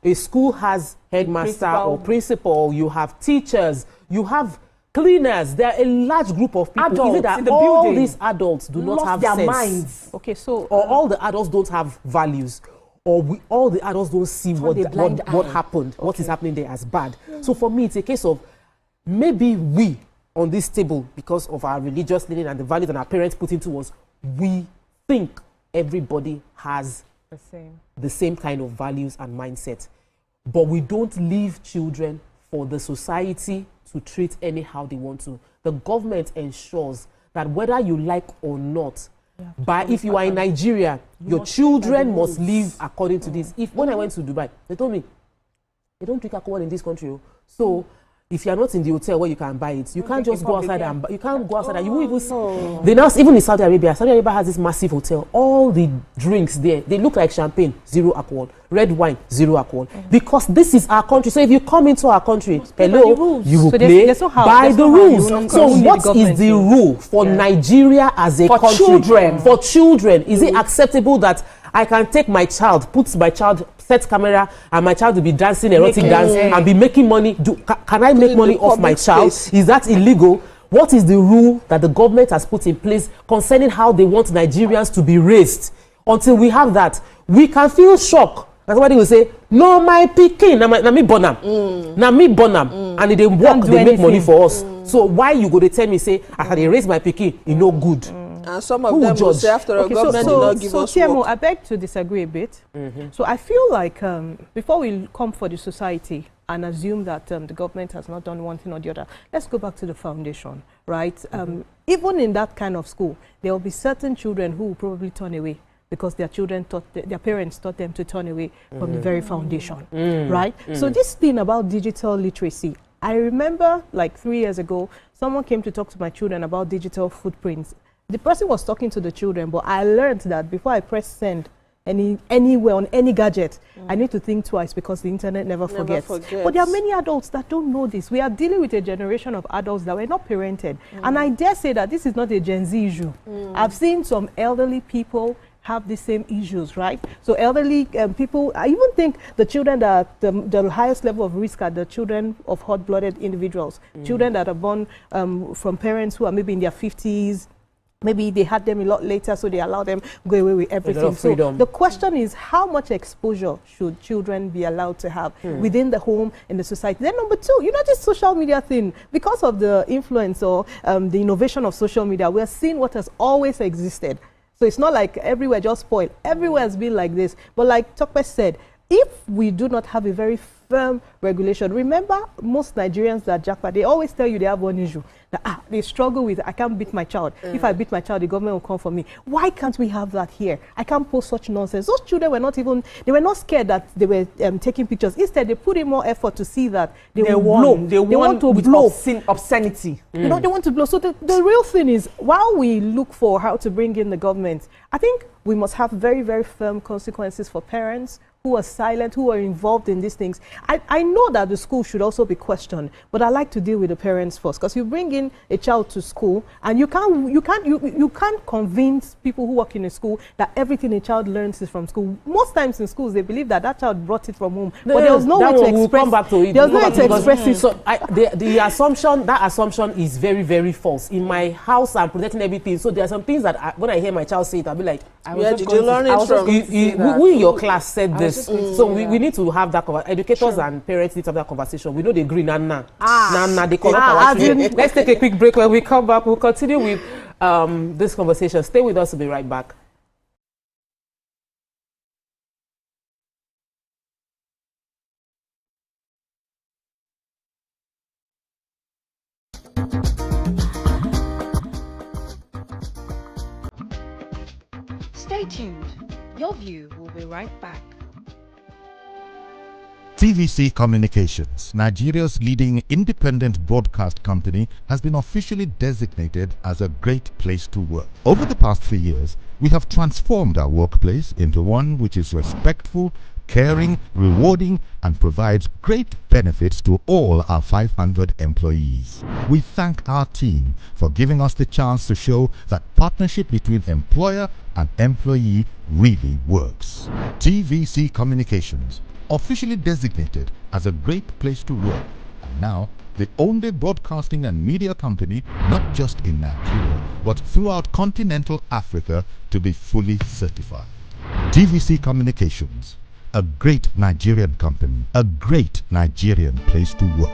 A school has headmaster or principal, you have teachers, you have cleaners. There are a large group of people. Adults Is it that in the all building these adults do not lost have their sense? minds. Okay, so or all the adults don't have values, or all the adults don't see what happened, what is happening there as bad. So for me, it's a case of maybe we on this table, because of our religious leaning and the values that our parents put into us, we think everybody has the same kind of values and mindset, but we don't leave children for the society to treat anyhow they want to. The government ensures that whether you like or not, if you are in Nigeria, your children must live according to this. When I went to Dubai, they told me they don't drink alcohol in this country. So if you are not in the hotel where you can buy it, you can't just go outside and you can't go outside and you won't even see. They now, even in Saudi Arabia has this massive hotel. All the drinks there, they look like champagne, 0 alcohol. Red wine, 0 alcohol. Because this is our country. So if you come into our country, hello, you will play by the rules. So what is the rule for Nigeria as a country? For children, is it acceptable that I can take my child, put my child, set camera, and my child will be dancing erotic dance and be making money? Can I make money off my child? Is that illegal? What is the rule that the government has put in place concerning how they want Nigerians to be raised? Until we have that, we can feel shock. Somebody will say, no, my pikin, na me born am, na me born am, and they work, they make money for us. So why you go to tell me, say, after they raise my pikin, it no good? And some of them will say, after a government did not give us TMO, work. I beg to disagree a bit. So I feel like before we come for the society and assume that the government has not done one thing or the other, let's go back to the foundation, right? Even in that kind of school, there will be certain children who will probably turn away because their parents taught them to turn away from the very foundation, right? So this thing about digital literacy, I remember like 3 years ago, someone came to talk to my children about digital footprints. The person was talking to the children, but I learned that before I press send anywhere on any gadget, I need to think twice because the internet never forgets. But there are many adults that don't know this. We are dealing with a generation of adults that were not parented. And I dare say that this is not a Gen Z issue. I've seen some elderly people have the same issues, right? So elderly people, I even think the children that the highest level of risk are the children of hot-blooded individuals, children that are born from parents who are maybe in their 50s, maybe they had them a lot later, so they allow them go away with everything. So the question is, how much exposure should children be allowed to have within the home, in the society? Then number two, you know, this social media thing, because of the influence or the innovation of social media, we're seeing what has always existed. So it's not like everywhere just spoiled. Everywhere has been like this. But like Tokpe said, if we do not have a very firm regulation, remember most Nigerians that jackpot, they always tell you they have one issue. That, they struggle with, I can't beat my child. If I beat my child, the government will come for me. Why can't we have that here? I can't post such nonsense. Those children were not even, they were not scared that they were taking pictures. Instead, they put in more effort to see that they will blow. They want to blow. Obscenity. You know, they want to blow. So the real thing is, while we look for how to bring in the government, I think we must have very, very firm consequences for parents who are silent, who are involved in these things. I know that the school should also be questioned, but I like to deal with the parents first, because you bring in a child to school and you can't convince people who work in a school that everything a child learns is from school. Most times in schools they believe that child brought it from home, but there was no way to express. We'll come back to it. There was no way to express it. So that assumption is very, very false. In my house, I'm protecting everything. So there are some things that when I hear my child say it, I'll be like, where did you learn it from? Who in your class said this? So we need to have that conversation. Educators and parents need to have that conversation. We know they agree. They correct. Let's take a quick break. When we come back, we'll continue with this conversation. Stay with us. We'll be right back. Stay tuned. Your View will be right back. TVC Communications, Nigeria's leading independent broadcast company, has been officially designated as a great place to work. Over the past 3 years, we have transformed our workplace into one which is respectful, caring, rewarding, and provides great benefits to all our 500 employees. We thank our team for giving us the chance to show that partnership between employer and employee really works. TVC Communications, officially designated as a great place to work, and now the only broadcasting and media company, not just in Nigeria, but throughout continental Africa, to be fully certified. TVC Communications, a great Nigerian company, a great Nigerian place to work.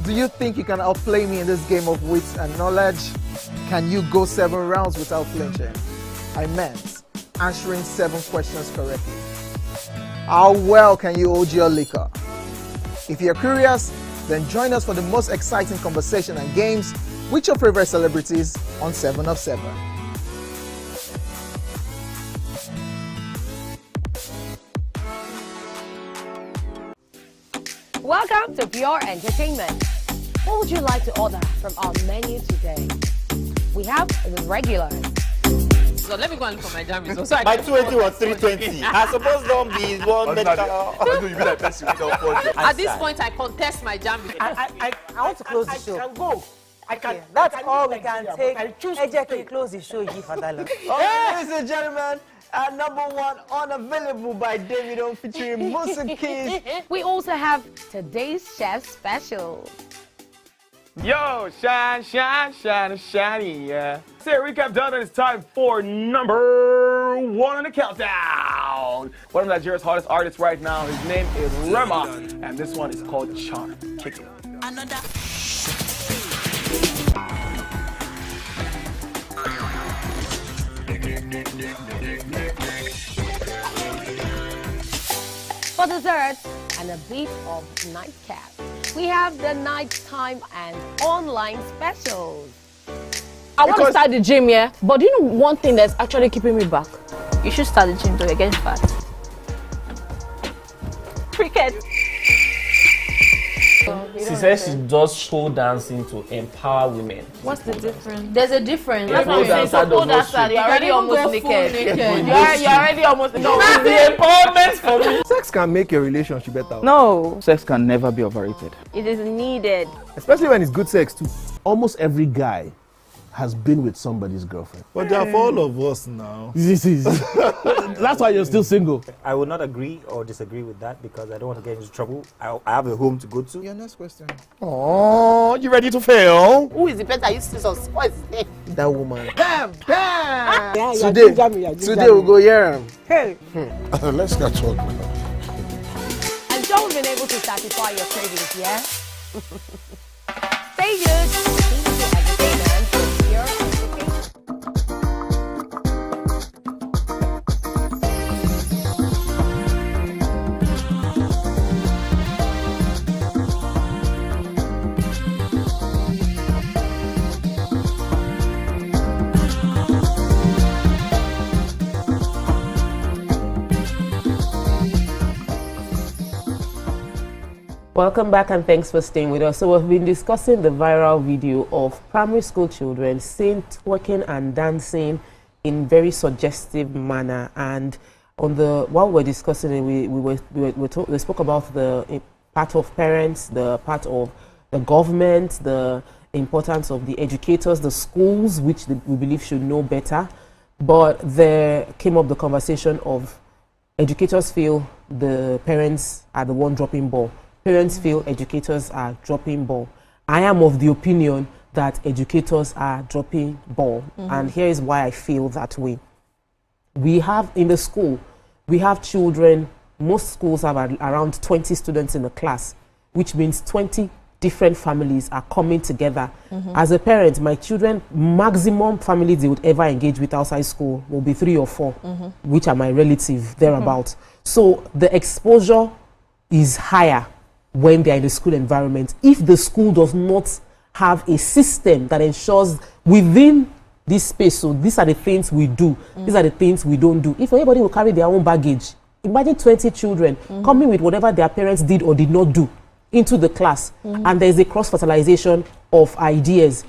Do you think you can outplay me in this game of wits and knowledge? Can you go 7 rounds without flinching? I meant answering 7 questions correctly. How well can you hold your liquor? If you're curious, then join us for the most exciting conversation and games with your favorite celebrities on 7 of 7. Welcome to Pure Entertainment. What would you like to order from our menu today? We have the regulars. So let me go and look for my jammies. My 280 was 320. I suppose don't be one medical. At this point, I contest my jammies. I want to close the show. I can go. I can. That's all we can take. Ejeki, close the show, you for that long. Ladies and gentlemen, number 1, Unavailable by Davido featuring Musa Keys. We also have today's chef special. Yo, shine, shine, shine, shiny, yeah. Say recap done, and it's time for number 1 on the countdown. One of Nigeria's hottest artists right now, his name is Rema, and this one is called Charm. Kick it. Another. For dessert and a bit of nightcap, we have the nighttime and online specials. I want to start the gym, yeah? But do you know one thing that's actually keeping me back? You should start the gym to get fat. Cricket. She says she does pole dancing to empower women. What's the difference? There's a difference. Yeah, pole dancer does not you're already almost naked. You're already almost naked. No, it's the empowerment for me. Sex can make a relationship better. No. Sex can never be overrated. It is needed. Especially when it's good sex too. Almost every guy has been with somebody's girlfriend. But they are for all of us now. That's why you're still single. I would not agree or disagree with that because I don't want to get into trouble. I have a home to go to. Your next question. Oh, you ready to fail? Who is the better? You see some spoils. That woman. Bam! Bam! Yeah, today we'll go here. Hey. Let's get talking. I'm sure we've been able to satisfy your cravings, yeah? Stay good. Welcome back and thanks for staying with us. So we've been discussing the viral video of primary school children seen twerking and dancing in very suggestive manner. And on the while we're discussing it, we spoke about the part of parents, the part of the government, the importance of the educators, the schools, which we believe should know better. But there came up the conversation of educators feel the parents are the one dropping ball. Parents feel educators are dropping ball. I am of the opinion that educators are dropping ball. And here is why I feel that way. We have in the school, we have children, most schools have around 20 students in a class, which means 20 different families are coming together. As a parent, my children, maximum families they would ever engage with outside school will be 3 or 4, which are my relatives, thereabouts. So the exposure is higher when they're in the school environment. If the school does not have a system that ensures within this space, so these are the things we do, these are the things we don't do. If everybody will carry their own baggage, imagine 20 children coming with whatever their parents did or did not do into the class, and there's a cross-fertilization of ideas.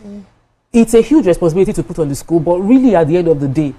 It's a huge responsibility to put on the school, but really at the end of the day,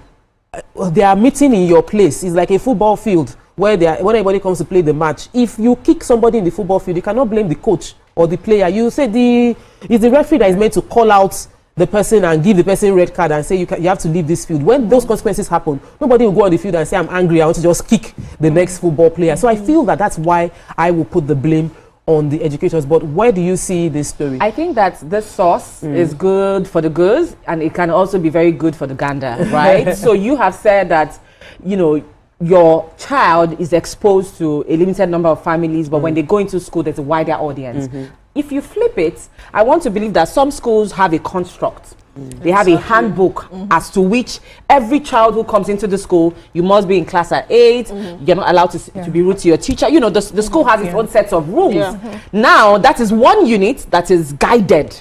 they are meeting in your place. It's like a football field where when anybody comes to play the match, if you kick somebody in the football field, you cannot blame the coach or the player. You say it's the referee that is meant to call out the person and give the person red card and say you have to leave this field. When those consequences happen, nobody will go on the field and say, I'm angry, I want to just kick the next football player. So I feel that that's why I will put the blame on the educators. But where do you see this story? I think that this sauce is good for the goose, and it can also be very good for the gander, right? So you have said that, you know, your child is exposed to a limited number of families, but when they go into school, there's a wider audience. If you flip it, I want to believe that some schools have a construct. They have a handbook as to which every child who comes into the school, you must be in class at 8, you're not allowed to be rude to your teacher. You know, the school has its own sets of rules. Now, that is one unit that is guided.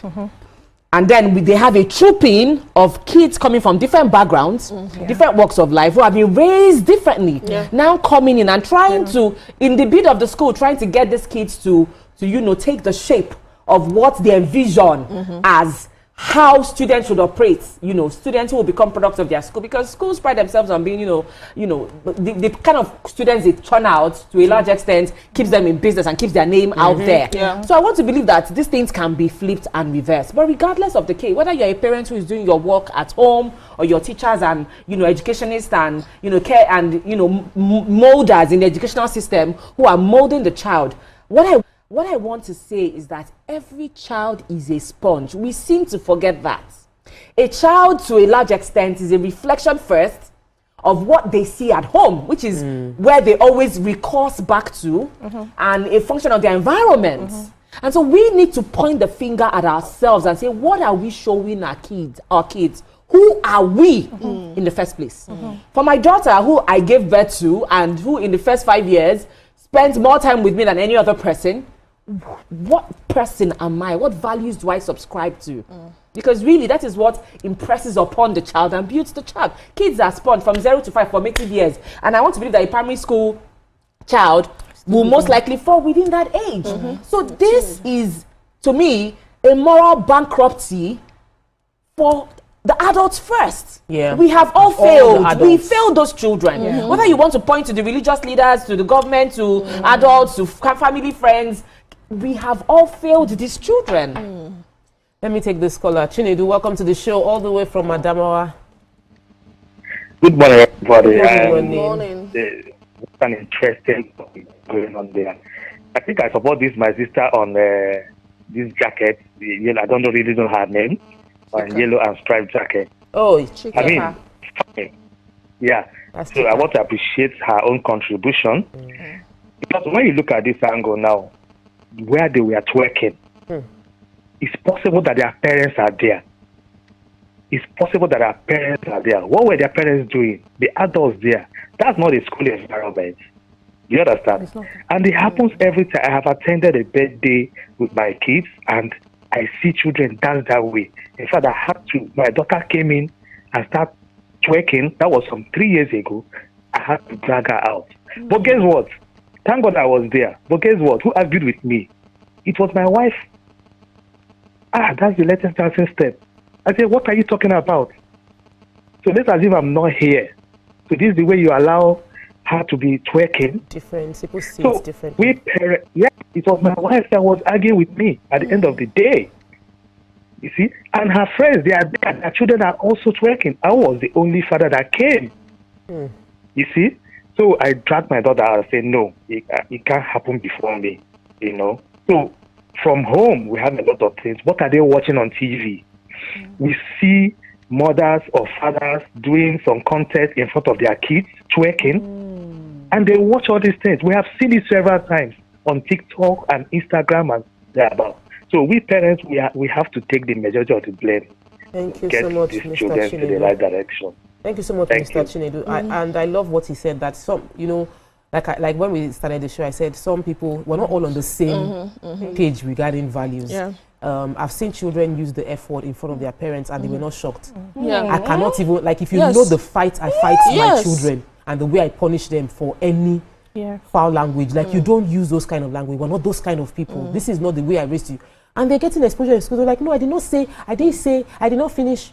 And then they have a trooping of kids coming from different backgrounds, different walks of life, who have been raised differently. Now coming in and trying to, in the bid of the school, trying to get these kids to you know, take the shape of what they envision as how students should operate, you know, students who will become products of their school, because schools pride themselves on being, the kind of students they churn out to a large extent keeps them in business and keeps their name out there. So I want to believe that these things can be flipped and reversed. But regardless of the case, whether you're a parent who is doing your work at home, or your teachers and, you know, educationists and, you know, care and, you know, molders in the educational system who are molding the child, what I want to say is that every child is a sponge. We seem to forget that. A child, to a large extent, is a reflection first of what they see at home, which is where they always recourse back to, and a function of their environment. And so we need to point the finger at ourselves and say, what are we showing our kids? Who are we in the first place? For my daughter, who I gave birth to and who in the first 5 years spent more time with me than any other person, what person am I? What values do I subscribe to? Because really, that is what impresses upon the child and builds the child. Kids are spawned from 0 to 5 formative years. And I want to believe that a primary school child will most likely fall within that age. So this is, to me, a moral bankruptcy for the adults first. We have all failed. We failed those children. Whether you want to point to the religious leaders, to the government, to adults, to family, friends, we have all failed these children. Let me take this caller. Chinedu, welcome to the show all the way from Adamawa. Good morning, everybody. Good morning. It's an interesting topic going on there. I think I support my sister on this jacket. I don't really know her name. Yellow and striped jacket. Oh, I mean, fine. Yeah. So I want to appreciate her own contribution. Because when you look at this angle now, where they were twerking, it's possible that their parents are there. It's possible that their parents are there. What were their parents doing? The adults there. That's not a school environment. You understand? And it happens every time. I have attended a birthday with my kids and I see children dance that way. In fact, my daughter came in and started twerking. That was some 3 years ago. I had to drag her out. But guess what? Thank God I was there. But guess what? Who argued with me? It was my wife. That's the latest dancing step. I said, what are you talking about? So let's assume I'm not here. So this is the way you allow her to be twerking. Different. People see so it different. It was my wife that was arguing with me at the end of the day. You see? And her friends, they are there. Their children are also twerking. I was the only father that came. You see? So I dragged my daughter out and said, no, it can't happen before me. You know? So from home, we have a lot of things. What are they watching on TV? We see mothers or fathers doing some content in front of their kids, twerking, and they watch all these things. We have seen it several times on TikTok and Instagram and thereabouts. So we parents, we have to take the majority of the blame. Thank you Get so much, these Mr. children to the Chinedu. right direction. Thank you so much, Thank Mr. Chinedu. And I love what he said, that some, you know, like when we started the show, I said some people, we're not all on the same page regarding values. Yeah. I've seen children use the F word in front of their parents and they were not shocked. Yeah. I cannot even, like, if you Yes. know the fight I fight my Yes. children and the way I punish them for any foul language, like you don't use those kind of language. We're not those kind of people. This is not the way I raised you. And they're getting exposure in school. They're like, no, I did not finish.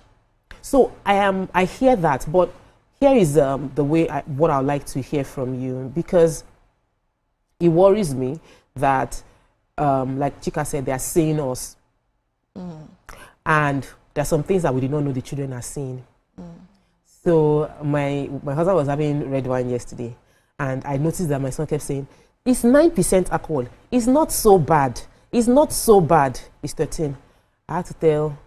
So I hear that, but here is the way what I would like to hear from you, because it worries me that, like Chika said, they are seeing us, and there are some things that we did not know the children are seeing. So my husband was having red wine yesterday, and I noticed that my son kept saying, "It's 9% alcohol. It's not so bad. It's not so bad. It's 13." I had to tell.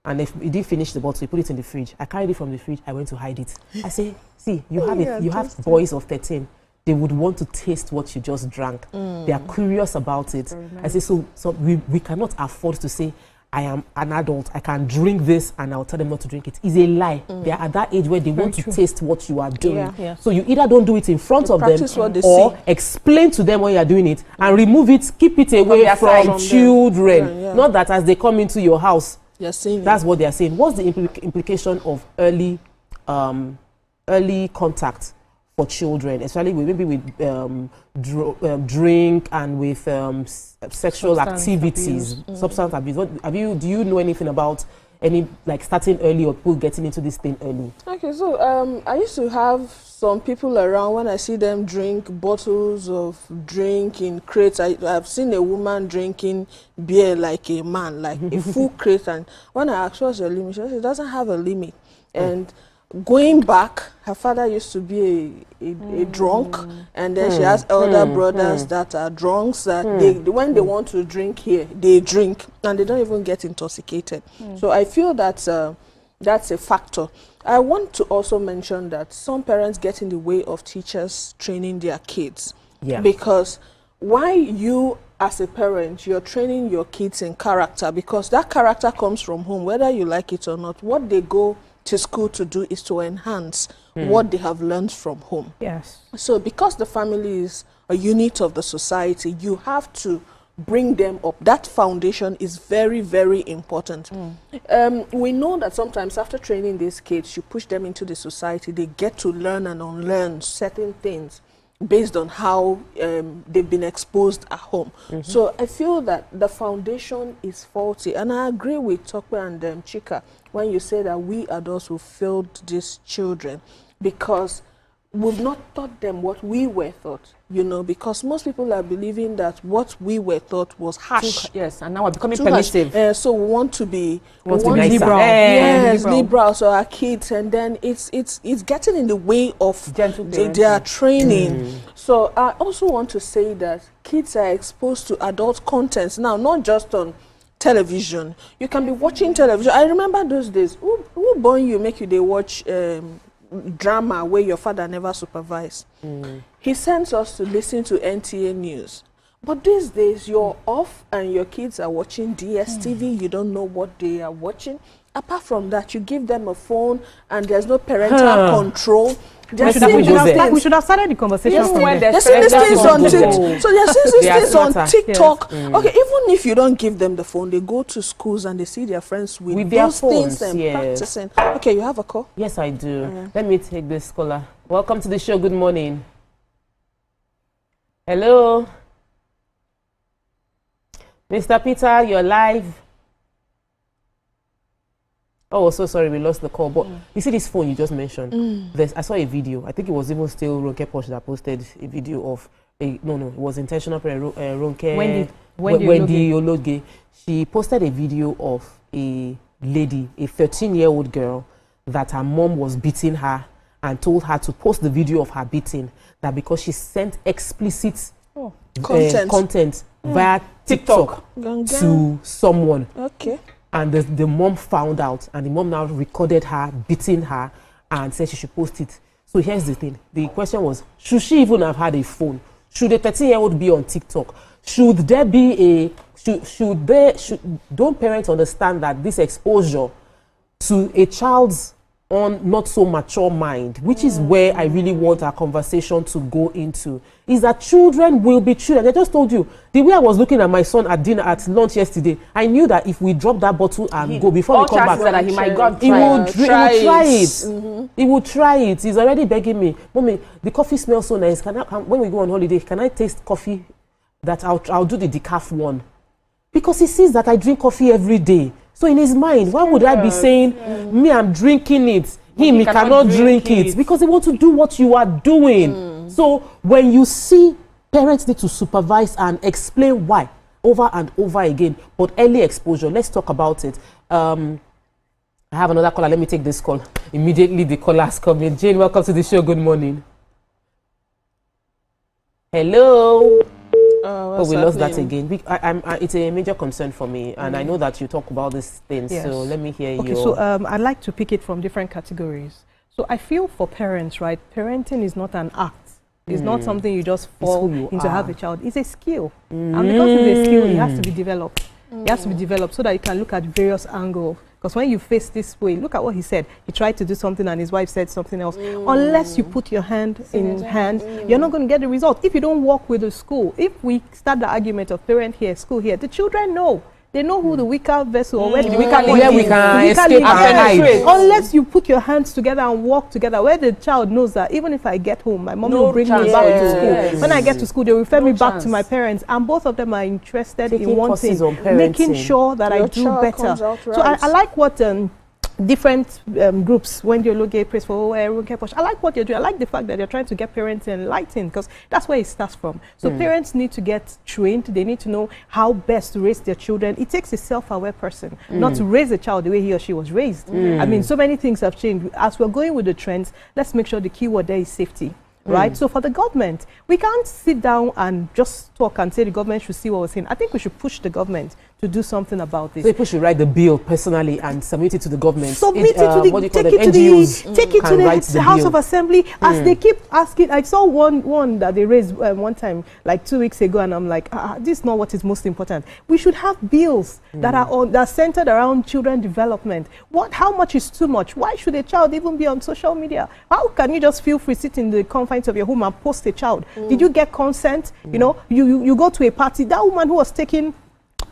And if he didn't finish the bottle, he put it in the fridge. I carried it from the fridge. I went to hide it. I say, see, you have it. You have boys of 13. They would want to taste what you just drank. They are curious about it. I say, so we cannot afford to say, I am an adult. I can drink this, and I'll tell them not to drink it. It's a lie. They are at that age where they want to taste what you are doing. Yeah. So you either don't do it in front of them, or explain to them when you are doing it, and remove it, keep it away from children. Not that as they come into your house, that's what they are saying. What's the implication of early contact for children, especially with drink and with sexual activities, substance abuse? Do you know anything about any, like, starting early or people getting into this thing early? Okay, so I used to have some people around. When I see them drink bottles of drink in crates, I've seen a woman drinking beer like a man, like a full crate. And when I asked what's the limit, she said it doesn't have a limit. And going back, her father used to be a drunk, and then she has elder brothers that are drunks, that when they want to drink here, they drink, and they don't even get intoxicated. So I feel that that's a factor. I want to also mention that some parents get in the way of teachers training their kids. Because why you as a parent, you're training your kids in character, because that character comes from home, whether you like it or not. What they go to school to do is to enhance what they have learned from home. So because the family is a unit of the society, you have to bring them up. That foundation is very, very important. We know that sometimes after training these kids, you push them into the society, they get to learn and unlearn certain things based on how they've been exposed at home. So I feel that the foundation is faulty. And I agree with Tokwe and Chika when you say that we adults who failed these children, because we've not taught them what we were taught, you know, because most people are believing that what we were taught was harsh. And now we're becoming permissive. So we want to be liberal. Liberal, so our kids, and then it's getting in the way of their training. So I also want to say that kids are exposed to adult contents now, not just on television. You can be watching television. I remember those days. Who born you make you they watch drama where your father never supervised? He sends us to listen to NTA News. But these days, you're off and your kids are watching DSTV. You don't know what they are watching. Apart from that, you give them a phone and there's no parental control. We should have started the conversation from there. They're seeing these things on TikTok. So they're seeing these things on TikTok. Okay, even if you don't give them the phone, they go to schools and they see their friends with those things and practicing. Okay, you have a call? Yes, I do. Let me take this caller. Welcome to the show. Good morning. Hello. Mr. Peter, you're live. Oh, so sorry, we lost the call. But you see this phone you just mentioned? I saw a video. I think it was even still Ronke Posh that posted a video of it was intentional. Ronke Wendy Ologe. She posted a video of a lady, a 13-year-old girl, that her mom was beating her and told her to post the video of her beating, that because she sent explicit content via TikTok to someone. And the mom found out, and the mom now recorded her beating her and said she should post it. So here's the thing. The question was, should she even have had a phone? Should a 13-year-old be on TikTok? Should there be don't parents understand that this exposure to a child's on not so mature mind, which is where I really want our conversation to go into, is that children will be children. I just told you, the way I was looking at my son at dinner, at lunch yesterday, I knew that if we drop that bottle and go before we come back, that he might he would try it. He would try it. He's already begging me, Mommy, the coffee smells so nice. When we go on holiday, can I taste coffee that I'll do the decaf one? Because he sees that I drink coffee every day. So in his mind, why would I be saying, me, I'm drinking it, he cannot drink it? Because he wants to do what you are doing. So when you see parents need to supervise and explain why over and over again, but early exposure, let's talk about it. I have another caller. Let me take this call. Immediately the caller has come in. Jane, welcome to the show. Good morning. Hello. Oh, we lost that again. It's a major concern for me, and I know that you talk about these things, so let me hear you. Okay, so I'd like to pick it from different categories. So I feel for parents, right, parenting is not an act. It's not something you just fall into have a child. It's a skill. And because it's a skill, it has to be developed. It has to be developed so that you can look at various angles. Because when you face this way, look at what he said. He tried to do something and his wife said something else. Unless you put your hand in hand, you're not going to get the result. If you don't work with the school, if we start the argument of parent here, school here, the children know. They know who the weaker vessel or where the weaker link is. We can escape unless you put your hands together and walk together, where the child knows that even if I get home, my mom will bring me back to school. When I get to school, they will refer me back to my parents, and both of them are interested in one thing, making sure that I do better. So I like what different groups, when you look at praise for I like what you're doing. I like the fact that you're trying to get parents enlightened, because that's where it starts from. So parents need to get trained. They need to know how best to raise their children. It takes a self-aware person not to raise a child the way he or she was raised. I mean, so many things have changed. As we're going with the trends, let's make sure the key word there is safety. Right? So for the government, we can't sit down and just talk and say the government should see what we're saying. I think we should push the government to do something about this. So people should write the bill personally and submit it to the government. Submit it to the, take it to the House of Assembly. As they keep asking, I saw one that they raised one time, like 2 weeks ago, and I'm like, this is not what is most important. We should have bills that are centered around children development. How much is too much? Why should a child even be on social media? How can you just feel free sit in the confines of your home and post a child? Did you get consent? You know, you go to a party. That woman who was taking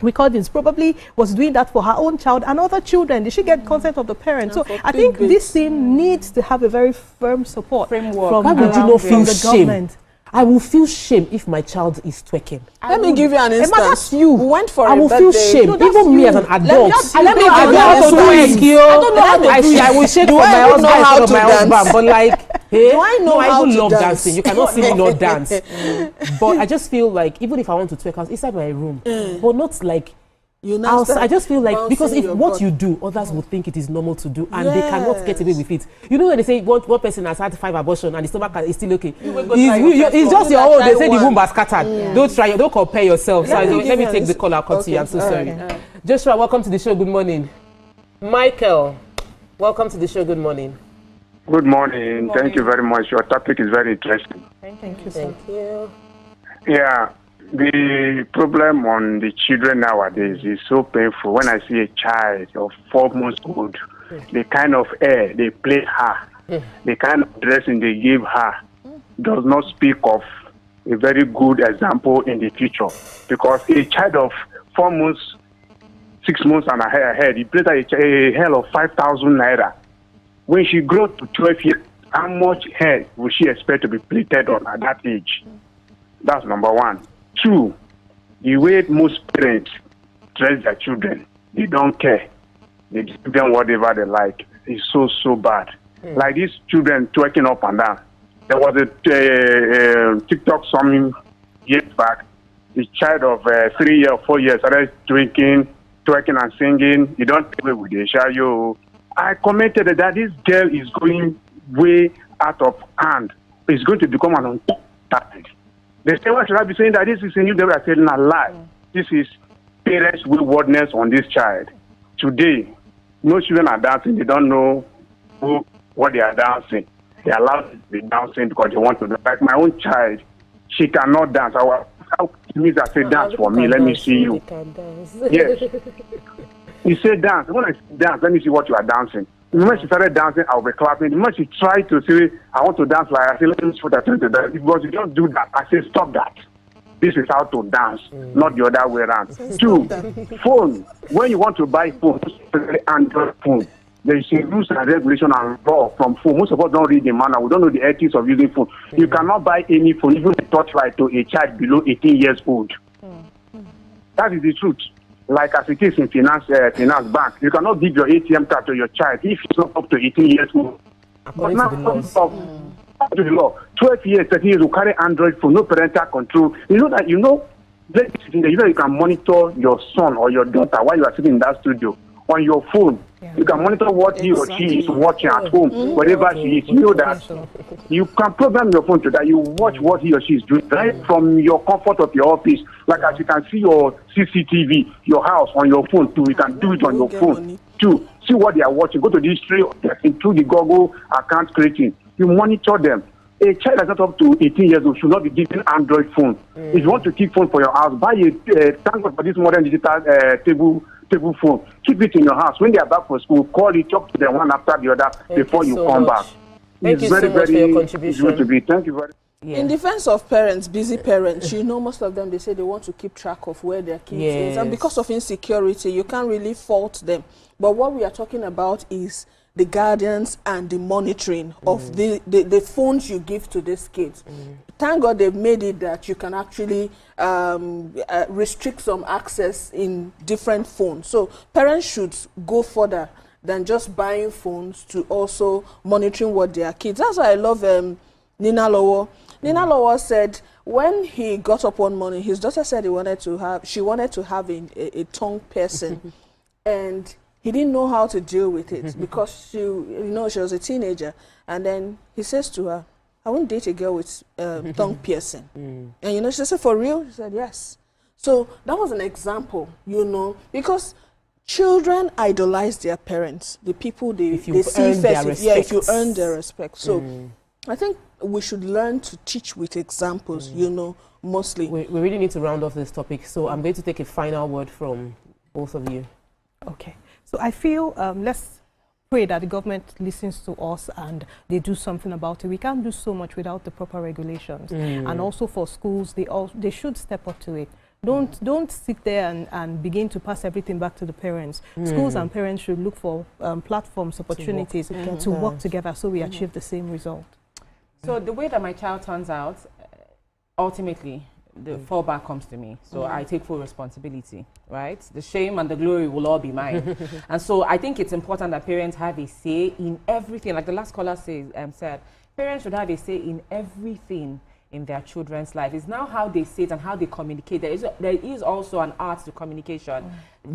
recordings probably was doing that for her own child and other children. Did she get consent of the parents? So I think this thing needs to have a very firm support framework. Why would you not feel shame? I will feel shame if my child is twerking. Let me give you an instance. That's you. We went for I will feel shame. Even me as an adult. I will shake for my husband, but like, hey, I even love dancing. You cannot see me not dance. But I just feel like even if I want to twerk, I was inside my room, but not like. I just feel like, because if what you do, others will think it is normal to do, and they cannot get away with it. You know when they say one person has had 5 abortions and the stomach is still okay, it's just your own. They say the womb has scattered. Don't try. Don't compare yourself. So let me take the call. I'll come to you. I'm so sorry. Joshua, welcome to the show. Good morning. Michael, welcome to the show. Good morning. Good morning. Thank you very much. Your topic is very interesting. Thank you. Thank you. Yeah. The problem on the children nowadays is so painful. When I see a child of 4 months old, the kind of air they play her, the kind of dressing they give her, does not speak of a very good example in the future. Because a child of 4 months, 6 months and ahead, he plays a hair of 5,000 naira. When she grows to 12 years, how much hair will she expect to be plaited on at that age? That's number one. 2, the way most parents dress their children, they don't care. They give them whatever they like. It's so bad. Like these children twerking up and down. There was a TikTok something years back. A child of 3 years, 4 years started twerking and singing. You don't take away with the show. I commented that this girl is going way out of hand. It's going to become an untapped. They say, why should I be saying that this is a new devil? I said, not lie. This is parents' waywardness on this child. today, most children are dancing. They don't know what they are dancing. They are allowed to be dancing because they want to. Like my own child, she cannot dance. How means I say dance for me? Let me see you. Yes. You say dance. When I say dance, let me see what you are dancing. The moment she started dancing, I'll be clapping. The moment she tried to say, I want to dance like I say, let me see what I try to dance. Because you don't do that. I say, stop that. This is how to dance, not the other way around. 2, phone. When you want to buy phone, especially Android phone, there is a rules and regulation and law from phone. Most of us don't read the manual. We don't know the ethics of using phone. You cannot buy any phone, even a touchlight, to a child below 18 years old. That is the truth. Like as it is in finance bank, you cannot give your ATM card to your child if it's not up to 18 years old. But now, to the law, 12 years, 13 years, will carry Android phone, no parental control. You know that, you know you can monitor your son or your daughter while you are sitting in that studio on your phone. Yeah. You can monitor what he or she is watching at home, wherever she is. You know that you can program your phone to that. You watch what he or she is doing right from your comfort of your office. Like as you can see your CCTV, your house on your phone too. You can do it on your phone too. See what they are watching. Go to the history through the Google account creating. You monitor them. A child that's not up to 18 years old should not be given Android phone. If you want to keep phone for your house, buy a thank God for this modern digital table phone. Keep it in your house. When they are back for school, call it, talk to them one after the other before you come back. Thank you so much for your contribution. Thank you very much. Yeah. In defense of parents, busy parents, you know, most of them, they say they want to keep track of where their kids is. And because of insecurity, you can't really fault them. But what we are talking about is the guardians and the monitoring of the phones you give to these kids. Thank God they've made it that you can actually restrict some access in different phones. So parents should go further than just buying phones to also monitoring what their kids. That's why I love Nina Lowo. Nina Lowo said when he got up one morning, his daughter said she wanted to have a tongue piercing, and he didn't know how to deal with it because she was a teenager. And then he says to her, I won't date a girl with tongue piercing. And she said, for real? She said, yes. So that was an example, because children idolize their parents, the people they see first. If you earn their respect. So I think we should learn to teach with examples, mostly. We really need to round off this topic. So I'm going to take a final word from both of you. Okay. So I feel let's pray that the government listens to us and they do something about it. We can't do so much without the proper regulations. And also for schools, they should step up to it. Don't sit there and begin to pass everything back to the parents. Schools and parents should look for platforms, opportunities to work together so we achieve the same result. So the way that my child turns out, ultimately, the fallback comes to me. So I take full responsibility, right? The shame and the glory will all be mine. And so I think it's important that parents have a say in everything. Like the last caller said, parents should have a say in everything in their children's life. It's now how they say it and how they communicate. There is also an art to communication,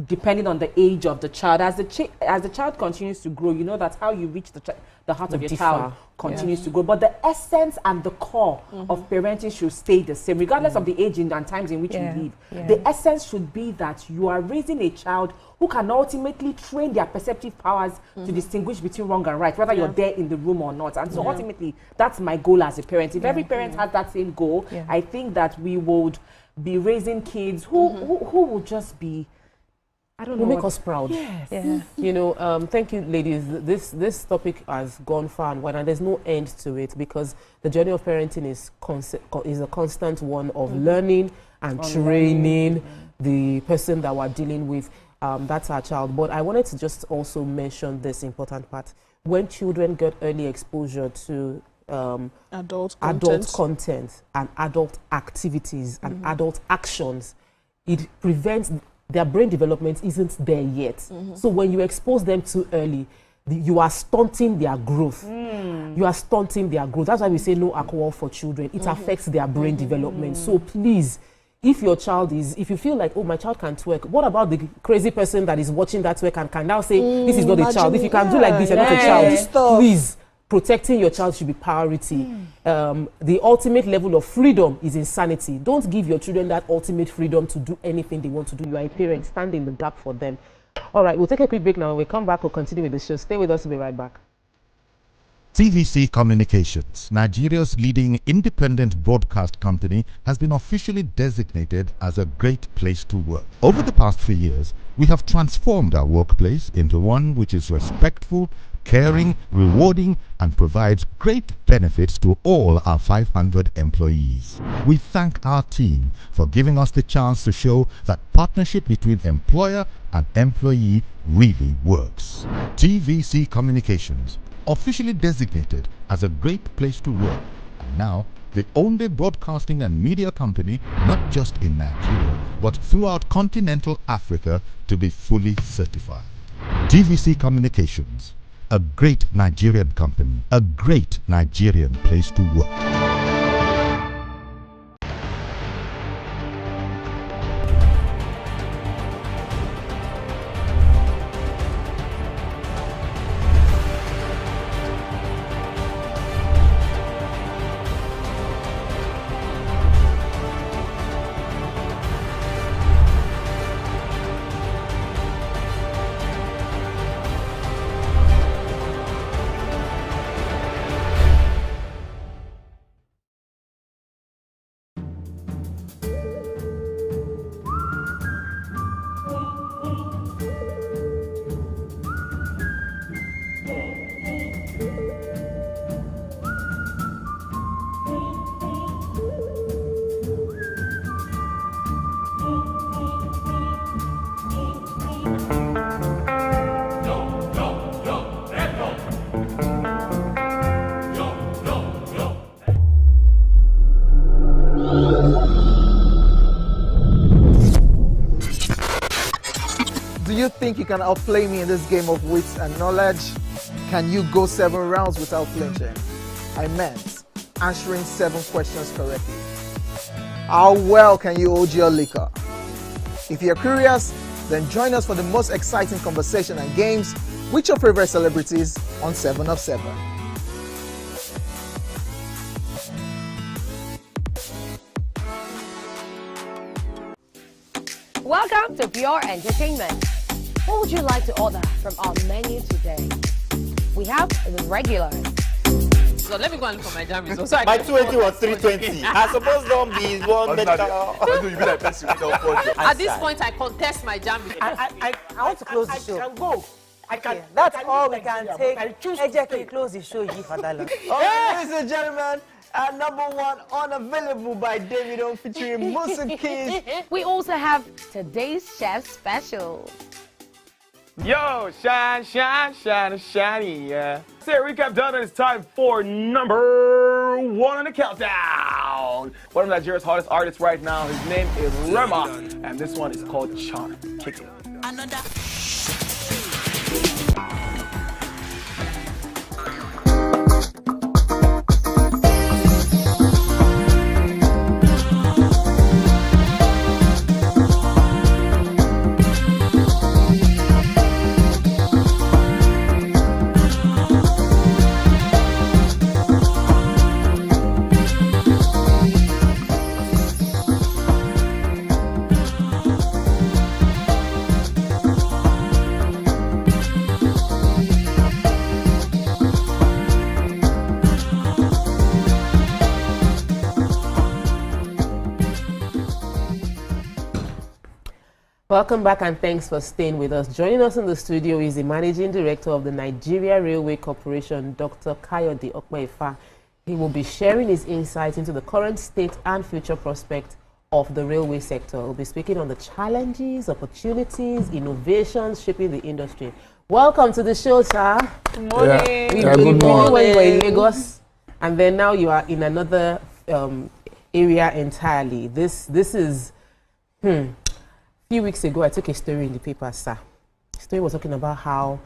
depending on the age of the child. As the child continues to grow, you know that's how you reach the heart of your child continues to grow. But the essence and the core of parenting should stay the same, regardless of the age and times in which we live. The essence should be that you are raising a child who can ultimately train their perceptive powers to distinguish between wrong and right, whether you're there in the room or not. And so ultimately, that's my goal as a parent. If every parent has that same goal, I think that we would be raising kids who will just be, I don't know, make us proud. Yes. Thank you, ladies. This topic has gone far and wide, and there's no end to it because the journey of parenting is a constant one of learning and training the person that we're dealing with. That's our child. But I wanted to just also mention this important part. When children get early exposure to adult content and adult activities and adult actions, it prevents their brain development isn't there yet. So when you expose them too early, you are stunting their growth. You are stunting their growth. That's why we say no alcohol for children. It affects their brain development. So please, if your child if you feel like, oh, my child can twerk, what about the crazy person that is watching that twerk and can now say, this is not a child. If you can do like this, you're not a child. Please, protecting your child should be priority. The ultimate level of freedom is insanity. Don't give your children that ultimate freedom to do anything they want to do. You are a parent, stand in the gap for them. All right, we'll take a quick break now. When we come back, we'll continue with the show. Stay with us. We'll be right back. TVC Communications, Nigeria's leading independent broadcast company, has been officially designated as a great place to work. Over the past 3 years, we have transformed our workplace into one which is respectful, caring, rewarding, and provides great benefits to all our 500 employees. We thank our team for giving us the chance to show that partnership between employer and employee really works. TVC Communications, officially designated as a great place to work, and now the only broadcasting and media company, not just in Nigeria, but throughout continental Africa, to be fully certified. TVC Communications, a great Nigerian company, a great Nigerian place to work. Do you think you can outplay me in this game of wits and knowledge? Can you go 7 rounds without flinching? I meant answering 7 questions correctly. How well can you hold your liquor? If you're curious, then join us for the most exciting conversation and games with your favorite celebrities on 7 of 7. Welcome to Pure Entertainment. What would you like to order from our menu today? We have the regulars. So let me go and look for my jam results. My 280 was 320. I suppose don't be one medical. At this point, I contest my jam results. I want to close the show. I can go. I can. That's I all live we can Nigeria, take. but I choose to stay. Close the show, you for that long. Ladies and gentlemen, at number 1, Unavailable by Davido featuring Musa Keys. We also have today's chef special. Yo, shine, shine, shine, shiny, yeah. Say recap done, and it's time for number 1 on the countdown. One of Nigeria's hottest artists right now, his name is Rema, and this one is called Charm. Kick it. Another. Welcome back and thanks for staying with us. Joining us in the studio is the Managing Director of the Nigeria Railway Corporation, Dr. Kayode Okpeifa. He will be sharing his insights into the current state and future prospect of the railway sector. We'll be speaking on the challenges, opportunities, innovations shaping the industry. Welcome to the show, sir. Good morning. Good morning. When you were in Lagos, and then now you are in another area entirely. This is, A few weeks ago, I took a story in the paper, sir. The story was talking about how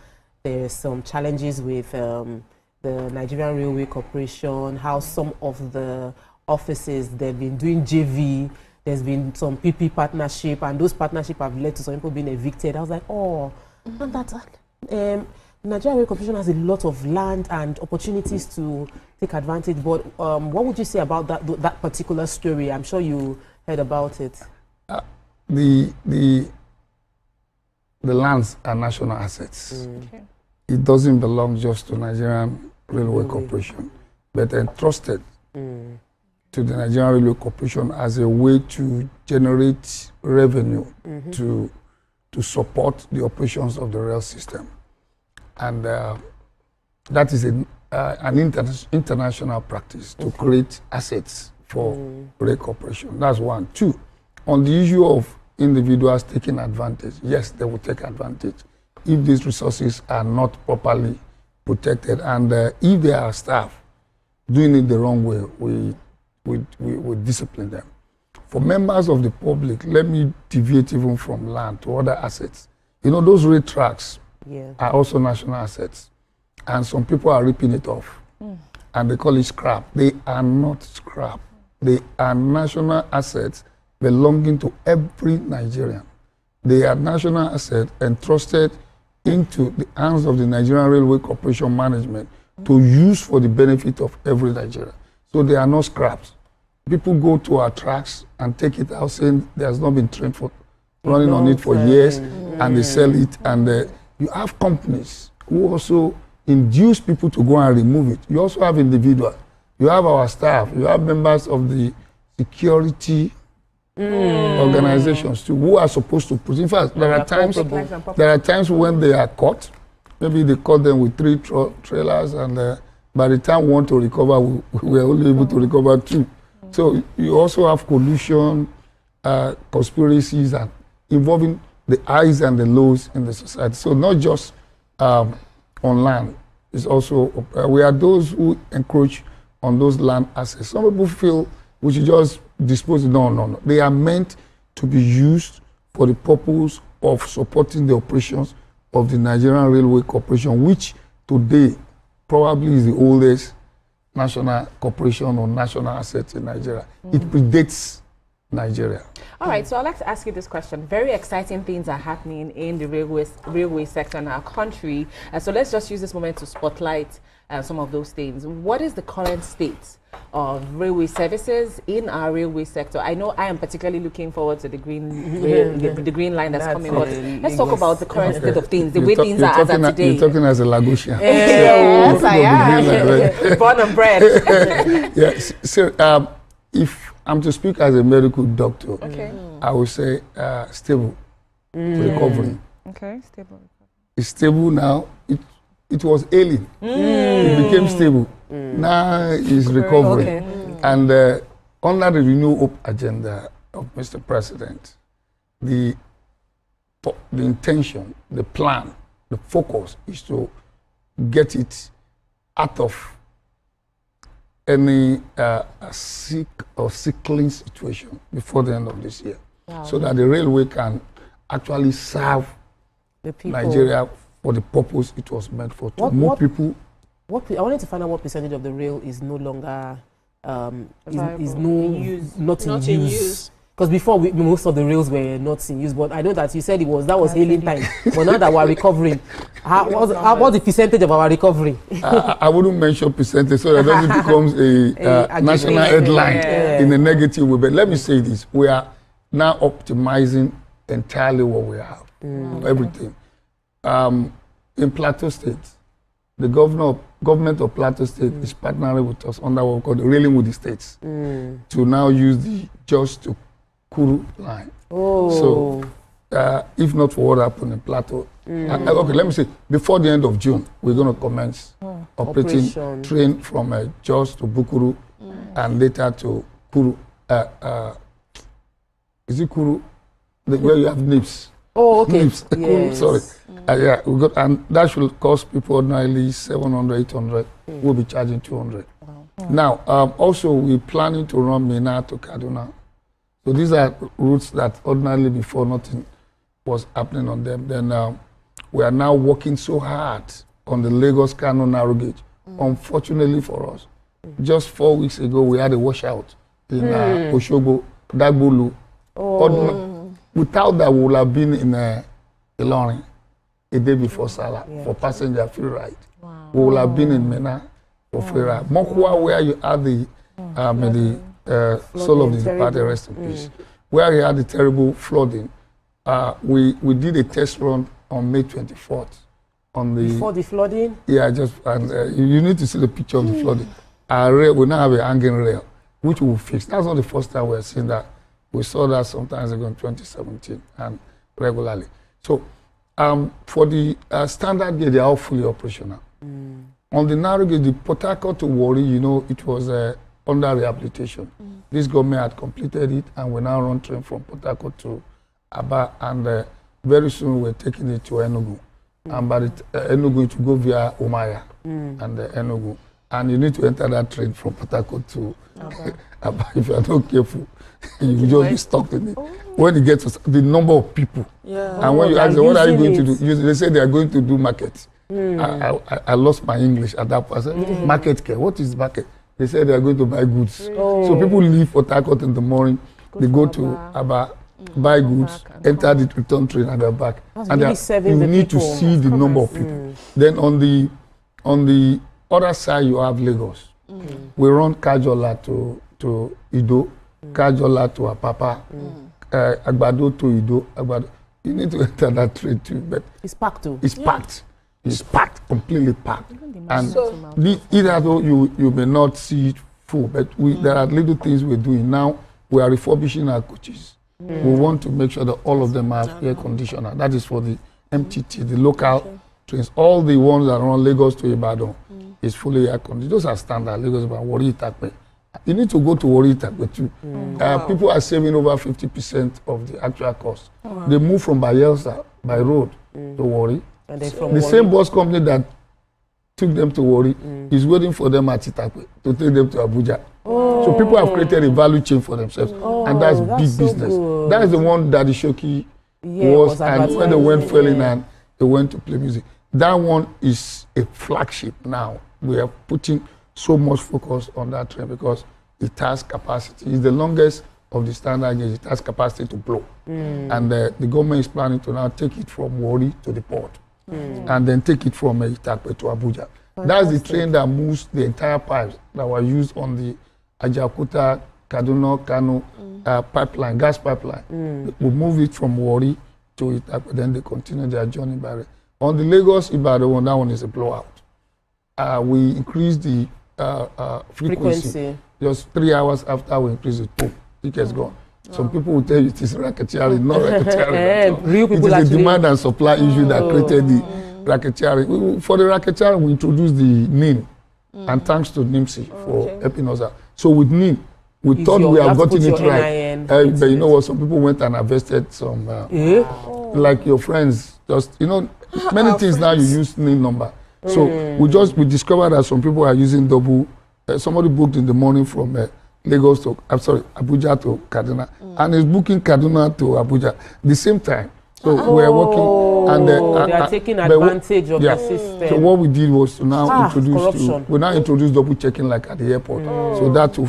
there's some challenges with the Nigerian Railway Corporation, how some of the offices, they've been doing JV, there's been some PP partnership, and those partnerships have led to some people being evicted. I was like, oh, and that Nigerian Railway Corporation has a lot of land and opportunities to take advantage, but what would you say about that particular story? I'm sure you heard about it. the lands are national assets. Okay. It doesn't belong just to Nigerian Railway Corporation, but entrusted to the Nigerian Railway Corporation as a way to generate revenue to support the operations of the rail system. And that is an international practice to create assets for rail corporation. That's one. Two, on the issue of individuals taking advantage, yes, they will take advantage if these resources are not properly protected. And if there are staff doing it the wrong way, we discipline them. For members of the public, let me deviate even from land to other assets. You know, those rail tracks are also national assets. And some people are ripping it off. And they call it scrap. They are not scrap. They are national assets belonging to every Nigerian. They are national assets entrusted into the hands of the Nigerian Railway Corporation management to use for the benefit of every Nigerian. So they are not scraps. People go to our tracks and take it out saying there's not been trained for running on it for years, and they sell it. And you have companies who also induce people to go and remove it. You also have individuals. You have our staff. You have members of the security organizations too, who are supposed to put. In fact, there are times when they are caught. Maybe they caught them with 3 trailers, and by the time we want to recover, we are only able to recover 2. So you also have collusion, conspiracies, and involving the highs and the lows in the society. So not just on land. It's also we are those who encroach on those land assets. Some people feel we should just dispose it. No. They are meant to be used for the purpose of supporting the operations of the Nigerian Railway Corporation, which today probably is the oldest national corporation or national asset in Nigeria. It predates Nigeria. All right, so I'd like to ask you this question. Very exciting things are happening in the railway sector in our country. So let's just use this moment to spotlight some of those things. What is the current state of railway services in our railway sector? I know I am particularly looking forward to the green the green line that's coming. But let's talk about the current state of things, the way things are as of today. You're talking as a Lagosian. Yes, I am. Born and bred. Yes. So if I'm to speak as a medical doctor, I would say stable, recovering. Okay, stable. It's stable now. It was ailing. It became stable. Now it's recovering. And under the Renew Hope agenda of Mr. President, the intention, the plan, the focus is to get it out of any sick or sickling situation before the end of this year. Wow. So that the railway can actually serve the people, Nigeria for the purpose it was meant for, to move people. I wanted to find out what percentage of the rail is no longer not in use. Because before most of the rails were not in use, but I know that you said that was hailing time. But now that we're recovering, what's the percentage of our recovery? I wouldn't mention percentage so that it becomes a national headline in a negative way. But let me say this: we are now optimizing entirely what we have, everything. In Plateau State, the government of Plateau State is partnering with us under what we call the Railing with the States to now use the Jos to Kuru line. So, if not for what happened in Plateau, okay, let me say, before the end of June, we're going to commence operating train from Jos to Bukuru and later to Kuru. Is it Kuru? Where you have NIPS. Oh, okay. NIPS. Yes. Sorry. Yeah, we got, and that should cost people ordinarily 700, 800. We'll be charging 200. Wow. Now, also, we're planning to run Mina to Kaduna. So these are routes that ordinarily before nothing was happening on them. Then we are now working so hard on the Lagos-Kano narrow gauge. Unfortunately for us, just 4 weeks ago, we had a washout in Oshogo, Dagbolu. Without that, we would have been in Ilorin a day before Salah for passenger free ride. Wow. We would have been in Mina for free ride. Mokwa, where you had the soul of the departed, rest in peace, where you had the terrible flooding, we did a test run on May 24th. Before the flooding? Yeah, you need to see the picture of the flooding. Our rail, we now have a hanging rail, which we'll fix. That's not the first time we're seeing that. We saw that sometimes ago in 2017 and regularly. So for the standard gauge, they are all fully operational. On the narrow gauge, the Port Harcourt to Warri, it was under rehabilitation. This government had completed it, and we now run train from Port Harcourt to Aba, and very soon we're taking it to Enugu. And by Enugu, it will go via Umaya and Enugu. And you need to enter that train from Port Harcourt to Aba. If you are not careful, you will just be stuck in it. When you get to the number of people, and when you ask them, what are you going to do? They say they are going to do market. I lost my English at that point. I said, market care. What is market? They said they are going to buy goods. So people leave Port Harcourt in the morning, they go to Aba, buy goods, enter the return train, and they're back. And you need to see the number of people. Then on the other side, you have Lagos. We run Kajola to Ido, Kajola to Apapa, Agbado to Ido. Agbado. You need to enter that train too, but it's packed too. It's packed. It's packed, completely packed. And either though you may not see it full, but there are little things we're doing now. We are refurbishing our coaches. We want to make sure that all of them have air conditioner. That is for the MTT, the local trains. All the ones that run Lagos to Ibadan is fully air conditioned. Those are standard. Lagos to Warri Itakpe. You need to go to Warri Itakpe too. People are saving over 50% of the actual cost. They move from Bayelsa by road to Warri. The same bus company that took them to Warri is waiting for them at Itakpe to take them to Abuja. So people have created a value chain for themselves, and that's big business. That's the one that the Shoki was, and when they went failing and they went to play music. That one is a flagship now. We are putting so much focus on that train because it has capacity. It's the longest of the standard gauge. It has capacity to blow. And the government is planning to now take it from Warri to the port. And then take it from Itakpe to Abuja. That's the train that moves the entire pipes that were used on the Ajaokuta, Kaduna, Kano pipeline, gas pipeline. We move it from Warri to Itakpe, then they continue their journey by rail. On the Lagos-Ibadan one, that one is a blowout. We increased the frequency. Just 3 hours after we increased it, boom, tickets gone. Some people will tell you it is racketeering, not racketeering. Real people it is a demand and supply issue that created the racketeering. For the racketeering, we introduced the NIN, and thanks to NIMSI for helping us out. So with NIN, we thought we have gotten it right. But you know what? Some people went and invested some, like your friends, just, many things now you use NIN number. So we discovered that some people are using double. Somebody booked in the morning from Lagos to, Abuja to Kaduna, and is booking Kaduna to Abuja the same time. So we are working, and they are taking advantage of the system. So what we did was to now introduce double checking like at the airport.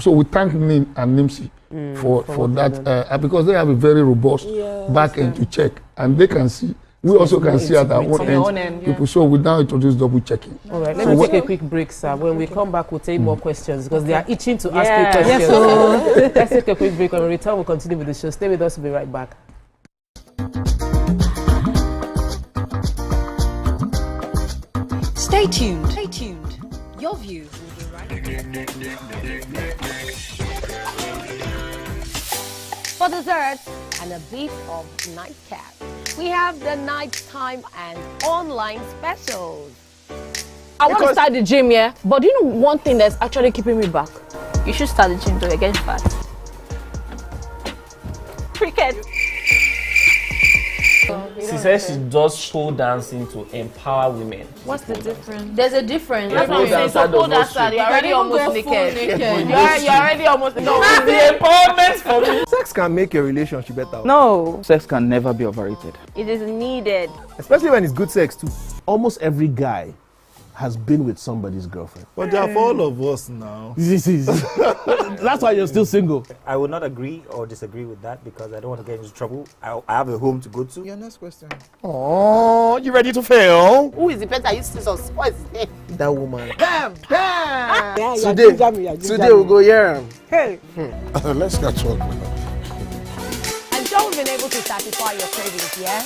So we thank NIM and NIMSI for that because they have a very robust back end to check, and they can see. We also can see at our own end people. So we now introduce double checking. All right, let me take a quick break, sir. When we come back, we'll take more questions because they are itching to ask you questions. Let's take a quick break. When we return, we'll continue with the show. Stay with us. We'll be right back. Stay tuned. Stay tuned. Your views will be right back. For dessert and a bit of nightcap, we have the nighttime and online specials. I want to start the gym, but do you know one thing that's actually keeping me back? You should start the gym to get fat. Cricket. She says she does pole dancing to empower women. What's the difference? There's a difference. That's what I'm saying. So pole dancer, you're already almost naked. You're already almost naked. No, it's the empowerment for me. Sex can make a relationship better. No. Sex can never be overrated. It is needed. Especially when it's good sex too. Almost every guy has been with somebody's girlfriend. But they are for all of us now. That's why you're still single. I would not agree or disagree with that because I don't want to get into trouble. I have a home to go to. Your next question. Oh, you ready to fail? Who is the person that used to sus? What is his name? That woman. Bam! Bam! Today we'll go here. Hey! Let's catch up. And don't been able to satisfy your cravings, yeah?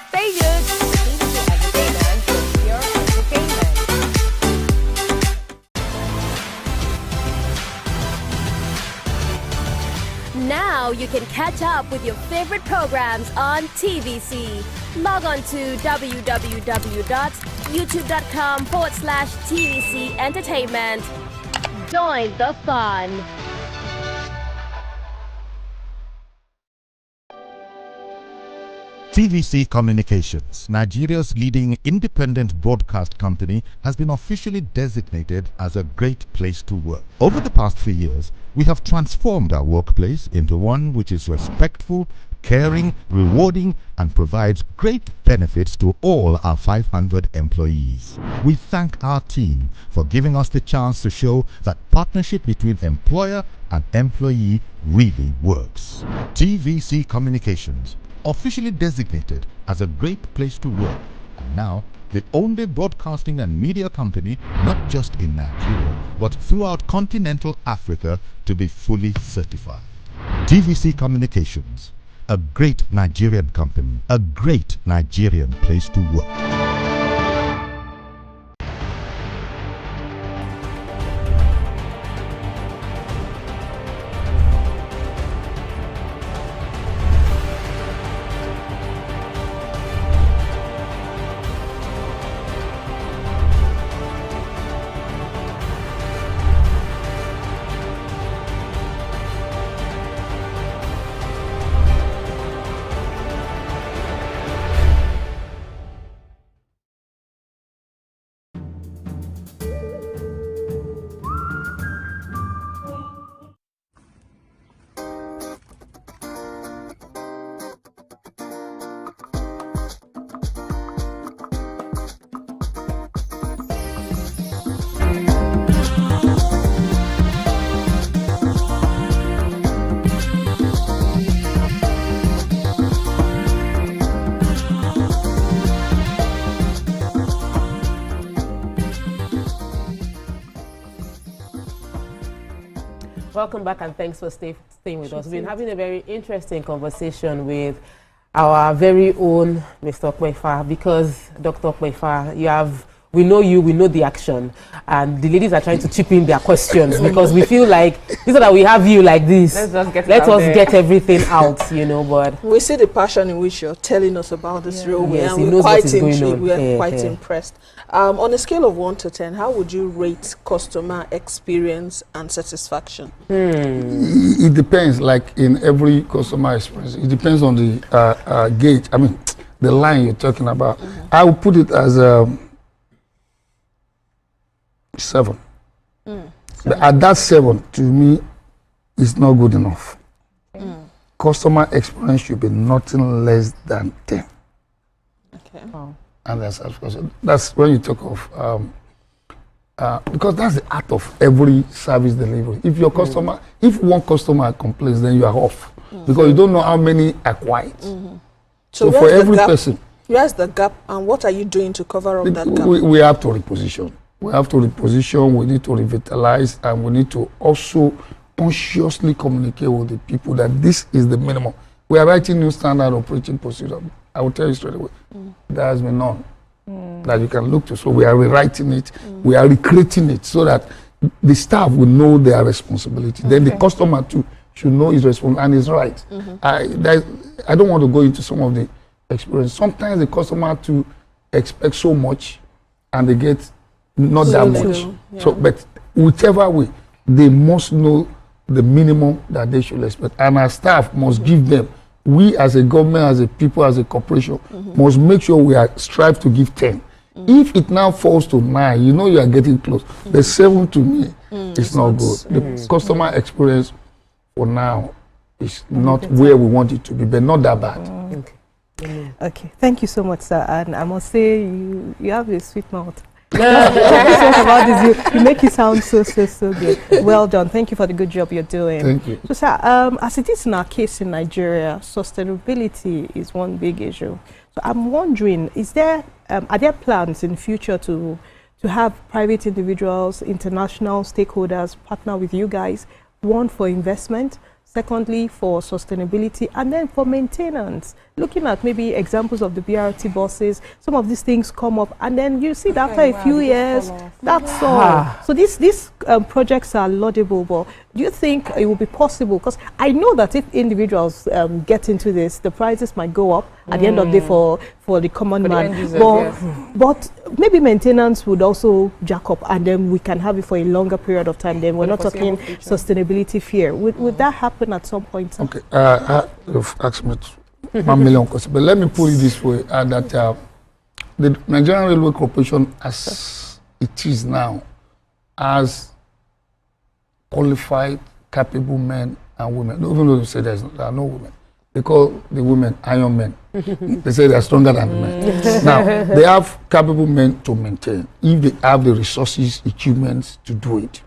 Stay good. TVC Entertainment for pure entertainment. Now you can catch up with your favorite programs on TVC. Log on to www.youtube.com/TVC Entertainment. Join the fun. TVC Communications, Nigeria's leading independent broadcast company, has been officially designated as a great place to work. Over the past 3 years, we have transformed our workplace into one which is respectful, caring, rewarding, and provides great benefits to all our 500 employees. We thank our team for giving us the chance to show that partnership between employer and employee really works. TVC Communications, officially designated as a great place to work, and now the only broadcasting and media company, not just in Nigeria, but throughout continental Africa, to be fully certified. TVC Communications, a great Nigerian company, a great Nigerian place to work. Welcome back and thanks for staying with us. We've been having a very interesting conversation with our very own Mr. Okwefa, because Dr. Okwefa, we know you, we know the action, and the ladies are trying to chip in their questions because we feel like it's not that we have you like this. Let us get everything out, you know. But we see the passion in which you're telling us about this railway, yes, and we're quite intrigued. We're quite impressed. On a scale of 1 to 10, how would you rate customer experience and satisfaction? It depends. Like in every customer experience, it depends on the gauge. I mean, the line you're talking about. I would put it as 7. At that 7, to me, is not good enough. Customer experience should be nothing less than 10. Okay. Oh. And that's when you talk of because that's the art of every service delivery. If your customer, if one customer complains, then you are off because you don't know how many are quiet. So for every person, where's the gap, and what are you doing to cover up that gap? We have to reposition. We have to reposition. We need to revitalize, and we need to also consciously communicate with the people that this is the minimum. We are writing new standard operating procedure. I will tell you straight away. There has been none that you can look to. So we are rewriting it. We are recreating it so that the staff will know their responsibility. Then the customer too should know his responsibility and his right. I don't want to go into some of the experience. Sometimes the customer too expects so much and they get not that much. So, but whichever way, they must know the minimum that they should expect. And our staff must give them. We as a government, as a people, as a corporation, must make sure we are strive to give 10. If it now falls to 9, you know you are getting close. The 7 to me is not good. The customer experience for now is not where we want it to be, but not that bad. Okay, thank you so much, sir. And I must say, you have a sweet mouth. About this, you make it sound so good. Well done. Thank you for the good job you're doing. Thank you. So, sir, as it is in our case in Nigeria, sustainability is one big issue. So, I'm wondering, are there plans in future to have private individuals, international stakeholders partner with you guys, one for investment, secondly for sustainability, and then for maintenance. Looking at maybe examples of the BRT buses, some of these things come up, and then you see that after a few years, that's all. So these projects are laudable, but do you think it will be possible? Because I know that if individuals get into this, the prices might go up at the end of the day for the common man. But maybe maintenance would also jack up, and then we can have it for a longer period of time. Then we're not talking sustainability fear. Would that happen at some point? Okay, you've asked me 1 million questions, but let me put it this way: that the Nigerian Railway Corporation, as it is now, has qualified, capable men and women. Even though they say there are no women, they call the women iron men. They say they are stronger than the men. Now, they have capable men to maintain, if they have the resources, equipment to do it.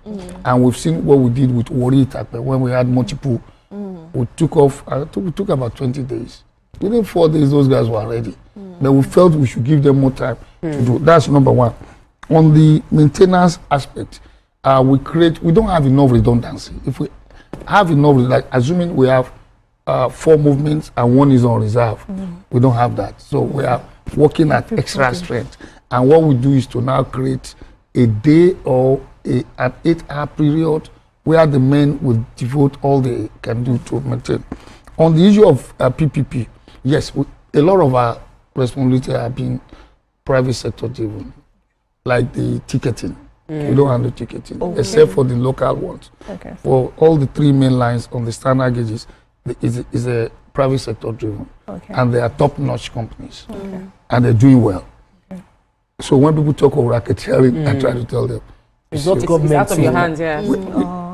And we've seen what we did with Wari Itakpe when we had multiple. We took off, we took about 20 days. Within 4 days, those guys were ready. But we felt we should give them more time to do. That's number one. On the maintenance aspect, we don't have enough redundancy. If we have enough, like assuming we have 4 movements and 1 is on reserve, we don't have that. So we are working at extra strength. And what we do is to now create a day or an 8-hour period where the men will devote all they can do to maintain. On the issue of PPP, yes, a lot of our responsibility are being private sector driven, like the ticketing. We don't handle ticketing, except for the local ones. For all the 3 main lines on the standard gauges, is a private sector driven, and they are top-notch companies, and they're doing well. So when people talk of racketeering, I try to tell them, it's not government. It's out of your hands,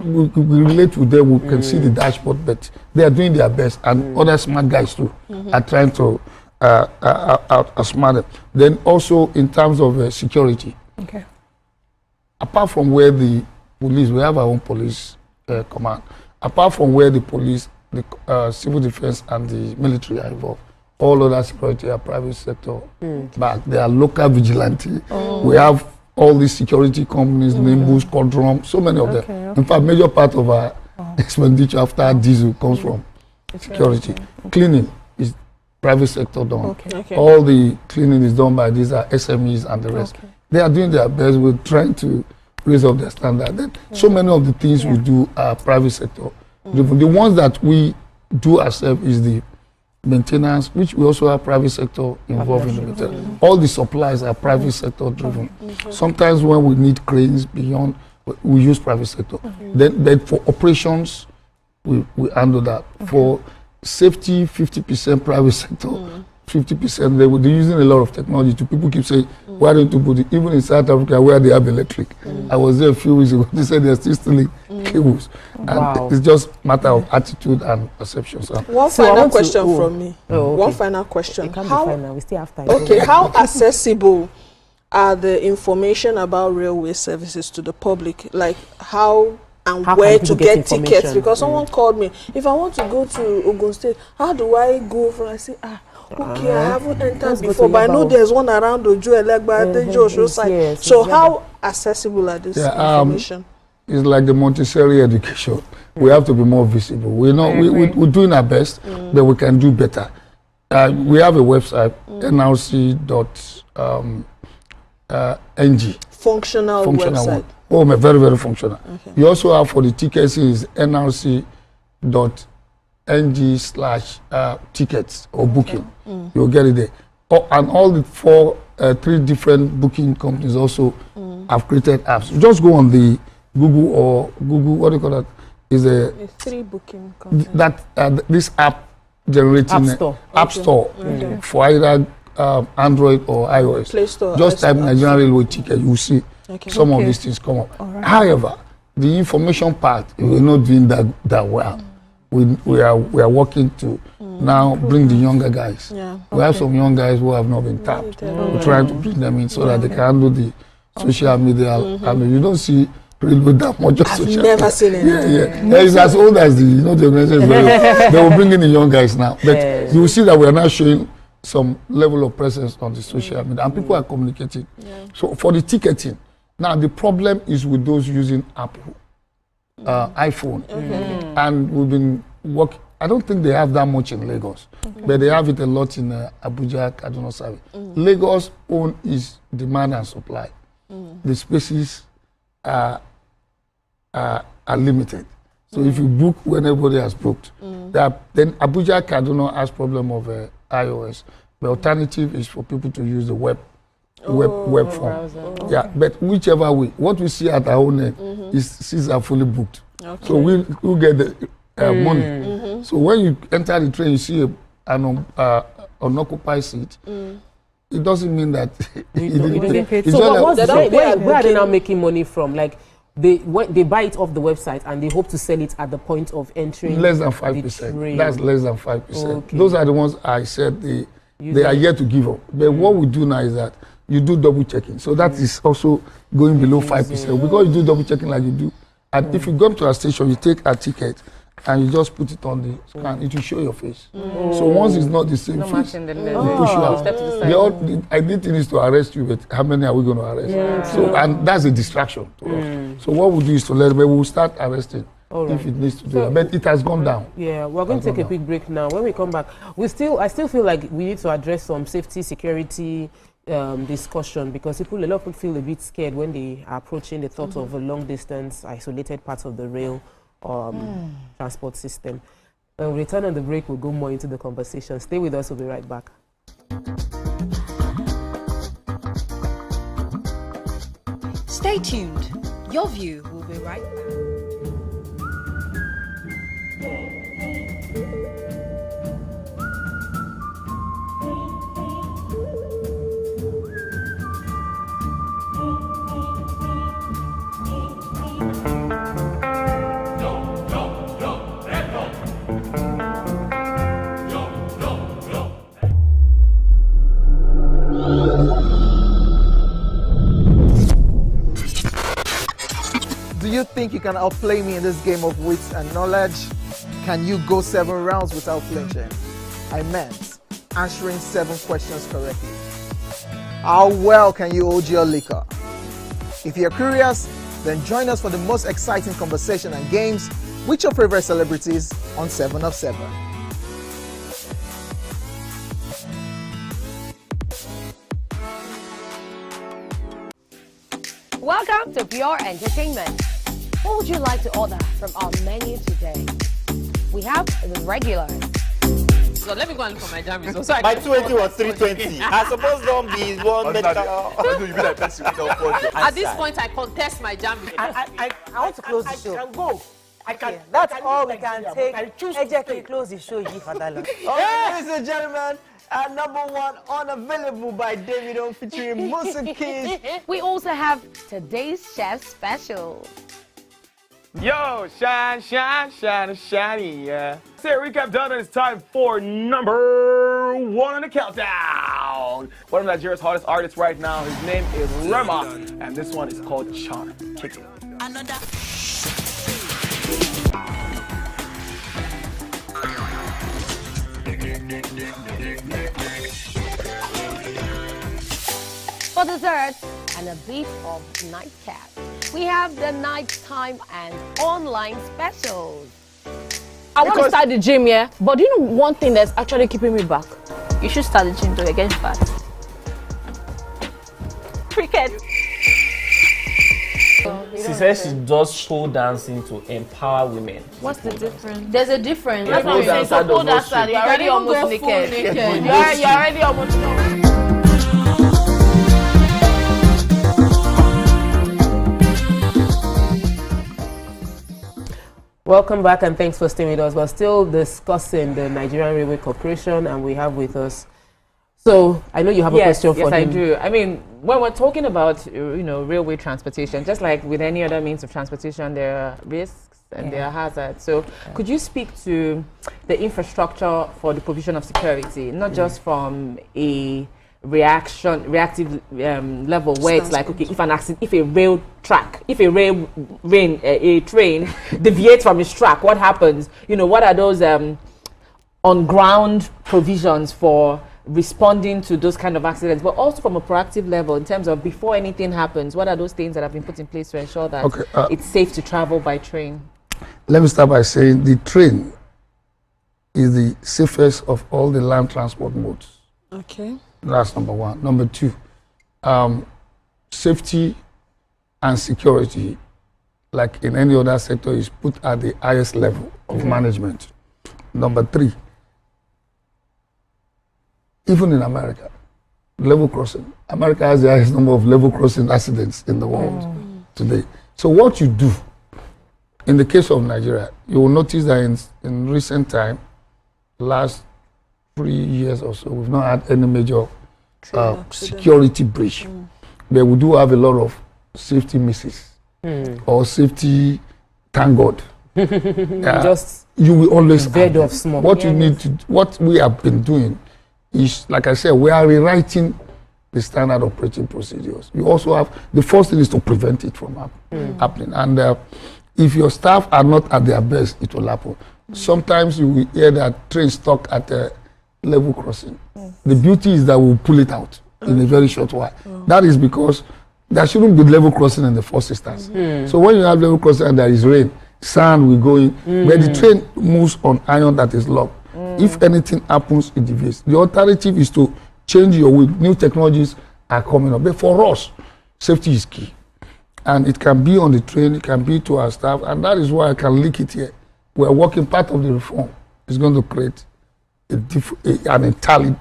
we relate with them, we can see the dashboard, but they are doing their best, and other smart guys too are trying to outsmart them. Then also in terms of security, apart from where the police, we have our own police command, apart from where the police, the civil defense and the military are involved, all other security are private sector back. They are local vigilante. We have all these security companies, Nimbus, Codrum, so many of them. In fact, major part of our expenditure after diesel comes from security. Cleaning is private sector done. All the cleaning is done by these SMEs and the rest. They are doing their best. We're trying to raise up their standard. Then so many of the things we do are private sector. The ones that we do ourselves is the maintenance, which we also have private sector involved in the maintenance. All the supplies are private sector driven. Sometimes when we need cranes beyond, we use private sector. Then for operations, we handle that. For safety, 50% private sector, 50% they're using a lot of technology. People keep saying, why don't you put it? Even in South Africa where they have electric. I was there a few weeks ago, they said they're still stealing cables. And it's just a matter of attitude and perception. So one final question from me. One final question. It can't be final. We still have time. Okay, how accessible are the information about railway services to the public? Like how and where to get tickets? Because someone called me, if I want to go to Ogun State, how do I go from? I say, okay, I haven't entered before, but I know there's one around Ojo Elegba, the Joshua side. So how accessible are this information? It's like the Montessori education. We have to be more visible. We're doing our best, but we can do better. We have a website, nrc.ng. Functional website. Oh, very, very functional. You also have for the tickets is nrc.ng/tickets or booking. You'll get it there. And all the 3 different booking companies also have created apps. Just go on the Google, what do you call that? It's 3 booking companies. This app generating App Store for either Android or iOS. Play Store. Just type Nigerian Railway ticket, you will see some of these things come up. However, the information part, we're not doing that well. We are working to now bring the younger guys. We have some young guys who have not been tapped. We're trying to bring them in so that they can handle the social media. I mean, you don't see really that much of social media. I've never seen it. It's as old as the organization. They will bring in the young guys now. But you will see that we are now showing some level of presence on the social media, and people are communicating. So for the ticketing, now the problem is with those using Apple, iPhone, and we've been work. I don't think they have that much in Lagos, but they have it a lot in Abuja, Kaduna Service. Lagos own is demand and supply. The spaces are limited. So if you book when everybody has booked, then Abuja, Kaduna has problem of iOS. The alternative is for people to use the web form. Yeah, but whichever way, what we see at our own end is seats are fully booked. Okay. So we'll get the money. So when you enter the train, you see an unoccupied seat. It doesn't mean that you didn't get paid. So where are they now making money from? Like they buy it off the website and they hope to sell it at the point of entering. Less than 5%. That's less than 5%. Okay. Those are the ones I said they are yet to give up. But what we do now is that you do double checking. So that is also going below 5%. Because you do double checking like you do. And if you go to a station, you take a ticket and you just put it on the scan, it will show your face. So once it's not the same face, they push you out. I did things to arrest you, but how many are we going to arrest? Yeah. So, and that's a distraction to us. So what we do is to let them, we'll start arresting if it needs to do that. But it has gone down. Yeah, we're going to take a quick break now. When we come back, I still feel like we need to address some safety, security discussion, because a lot of people feel a bit scared when they are approaching the thought of a long distance, isolated parts of the rail transport system. When we return on the break, we'll go more into the conversation. Stay with us, we'll be right back. Stay tuned. Your view will be right back. Do you think you can outplay me in this game of wits and knowledge? Can you go 7 rounds without flinching? I meant answering 7 questions correctly. How well can you hold your liquor? If you're curious, then join us for the most exciting conversation and games with your favorite celebrities on 7 of 7. Welcome to Pure Entertainment. What would you like to order from our menu today? We have the regulars. So let me go and look for my jam. So my 280 was 320. I suppose don't be one At this point, I contest my jam. I want to close the show. I can go. I can. That's all we can take. Ejeki, close the show. Ladies and gentlemen, at number 1, Unavailable by Davido featuring Musa Keys. We also have today's chef special. Yo, shine, shine, shine, shiny, yeah. Say recap done, and it's time for number 1 on the countdown. One of Nigeria's hottest artists right now, his name is Rema, and this one is called Charm. Kick it. Another. For dessert and a bit of nightcap, we have the nighttime and online specials. I want to start the gym, yeah? But do you know one thing that's actually keeping me back? You should start the gym to get fat. Cricket. She says she does show dancing to empower women. What's the difference? There's a difference. That's what I'm saying. So pole dancer, you're already almost naked. You're already almost naked. Welcome back and thanks for staying with us. We're still discussing the Nigerian Railway Corporation and we have with us. So I know you have a question for him. Yes, I do. I mean, when we're talking about railway transportation, just like with any other means of transportation, there are risks and there are hazards. So could you speak to the infrastructure for the provision of security, not just from a reactive level where it's like, okay, if an accident, if a train deviates from its track, what happens? What are those on ground provisions for responding to those kind of accidents, but also from a proactive level in terms of before anything happens, what are those things that have been put in place to ensure that it's safe to travel by train? Let me start by saying the train is the safest of all the land transport modes. Okay. That's number one. Number two, safety and security, like in any other sector, is put at the highest level of management. Number three, even in America, level crossing. America has the highest number of level crossing accidents in the world today. So what you do, in the case of Nigeria, you will notice that in recent time, last 3 years or so, we've not had any major security breach. But we do have a lot of safety misses or safety, thank God. Just you will always bed of smoke. What you need to, what we have been doing is, like I said, we are rewriting the standard operating procedures. You also have, the first thing is to prevent it from happening. And if your staff are not at their best, it will happen. Sometimes you will hear that trains stuck at a level crossing. The beauty is that we'll pull it out in a very short while. That is because there shouldn't be level crossing in the first instance. So when you have level crossing and there is rain, sand will go in, but the train moves on iron that is locked. If anything happens, it deviates. The alternative is to change your wheel. New technologies are coming up. But for us, safety is key. And it can be on the train, it can be to our staff, and that is why I can link it here. We're working, part of the reform is going to create an entirely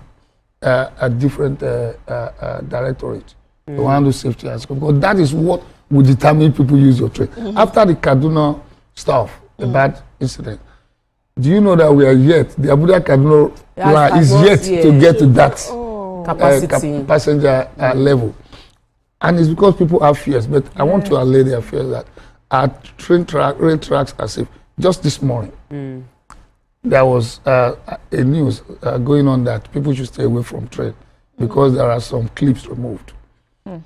different directorate to handle safety and security. Because that is what will determine people use your train. After the Kaduna stuff, a bad incident, do you know that we are yet, the Abuja Kaduna line is yet to get to that capacity passenger level. And it's because people have fears, but I want to allay their fears that our rail tracks are safe. Just this morning, there was a news going on that people should stay away from train because there are some clips removed.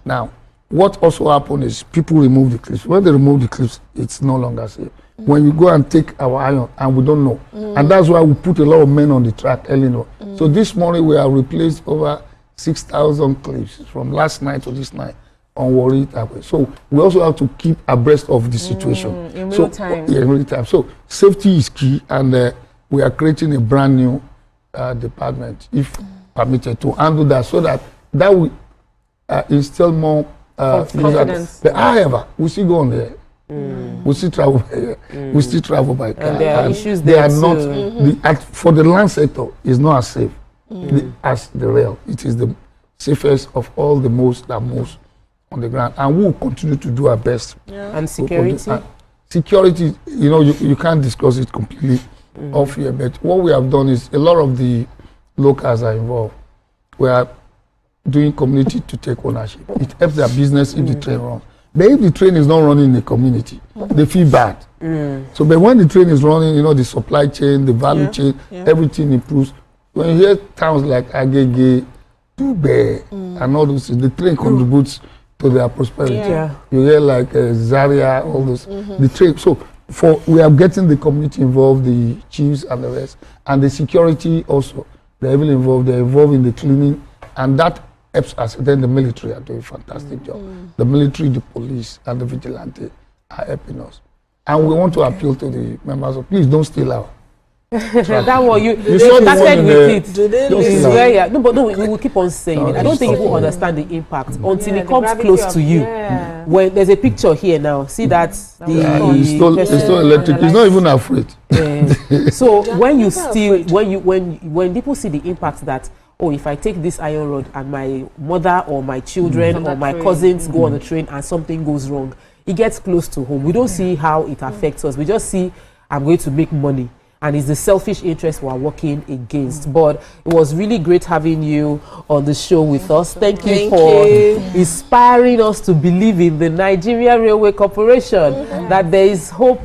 Now, what also happened is people remove the clips. When they remove the clips, it's no longer safe. When you go and take our iron, and we don't know. And that's why we put a lot of men on the track early on. So this morning, we have replaced over 6,000 clips from last night to this night on Warri Highway. So we also have to keep abreast of the situation. In real time. Yeah, in real time. So safety is key, and we are creating a brand new department, if permitted, to handle that, so that will instill more confidence. But however, we still go on there. We still travel by air. We still travel by car. And there are issues they there are not for the land sector, is not as safe as the rail. It is the safest of all the modes that moves on the ground, and we will continue to do our best. And security? Security, you know, you can't discuss it completely off here, but what we have done is a lot of the locals are involved. We are doing community to take ownership. It helps their business if the train runs. But if the train is not running in the community, they feel bad. So, but when the train is running, you know, the supply chain, the value chain, everything improves. When you hear towns like Agege, Dube, and all those things, the train contributes to their prosperity. You hear like Zaria, all those, the train. So, we are getting the community involved, the chiefs and the rest, and the security also. They're even involved. They're involved in the cleaning, and that helps us. Then the military are doing a fantastic job. The military, the police, and the vigilante are helping us. And we want to appeal to the members of, please don't steal our. That one, you started with it. No, but no, we will keep on saying it. I don't think people understand the impact until it comes close to you. When there's a picture here now, see that it's still electric. He's not even afraid. So when you steal, when people see the impact that, oh, if I take this iron rod and my mother or my children or my cousins go on the train and something goes wrong, it gets close to home. We don't see how it affects us. We just see, I'm going to make money. And it's the selfish interest we're working against. But it was really great having you on the show with us. Thank you for inspiring us to believe in the Nigerian Railway Corporation, that there is hope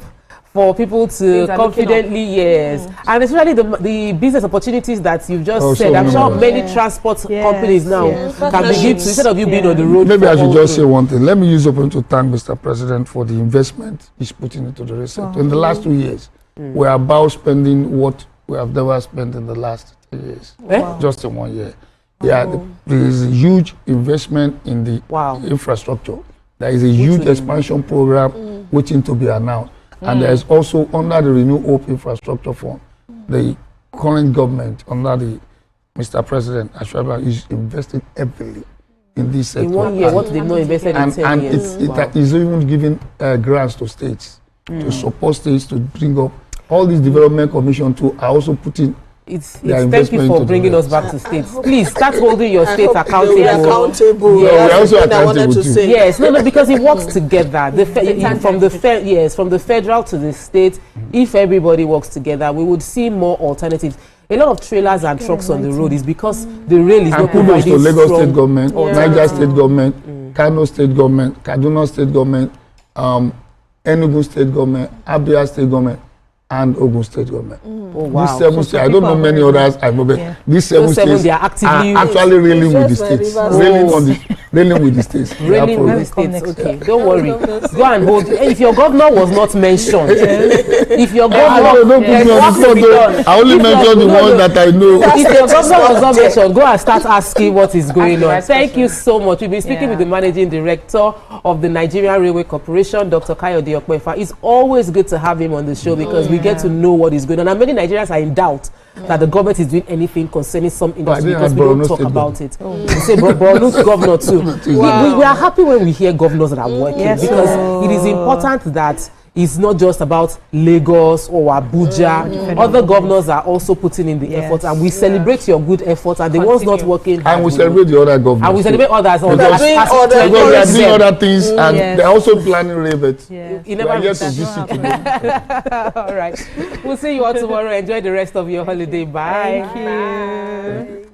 for people to confidently, and especially the business opportunities that you've just said. I'm sure many transport companies now can begin to, instead of you being on the road. Maybe I should just say one thing. Let me use the opportunity to thank Mr. President for the investment he's putting into the rail sector. In the last 2 years, we're about spending what we have never spent in the last 3 years, just in 1 year. There is a huge investment in the infrastructure. There is a huge expansion program waiting to be announced. And there is also, under the Renew Hope Infrastructure Fund, the current government under the Mr. President Ashwaba is investing heavily in this sector. In 1 year, what they've not invested in 10 years. And it is even giving grants to states to support states to bring up all these development commission to are also putting. Thank you for bringing us back to states. Please start holding your states accountable. Yes, yes, no, because it works together. From the federal to the state, if everybody works together, we would see more alternatives. A lot of trailers and trucks on the road is because the rail is not providing to Lagos State Government, Niger State Government, Kano State Government, Kaduna State Government, Enugu State Government, Abia State Government, and Ogun State Government. Oh, wow. These 7 states, I don't know many others, but these 7 states they are actually railing with the states. Railing with the states. Railing with the states, okay. Don't worry. Go and hold. If your governor was not mentioned, if your governor... I only mentioned the ones that I know. If your governor was not mentioned, go and start asking what is going on. Thank you so much. We've been speaking with the Managing Director of the Nigerian Railway Corporation, Dr. Kayode Okpefa. It's always good to have him on the show because we get to know what is going on. And many Nigerians are in doubt that the government is doing anything concerning some industry because we don't talk about it. We say Borno's governor too. We are happy when we hear governors that are working because it is important that it's not just about Lagos or Abuja. Other governors are also putting in the effort, and we celebrate your good efforts. And the ones not working, and we celebrate the other governors. And we celebrate others. Because they are doing other things, and they're also planning rebate. You never get to visit today. All right, we'll see you all tomorrow. Enjoy the rest of your holiday. Bye. Thank you. Bye.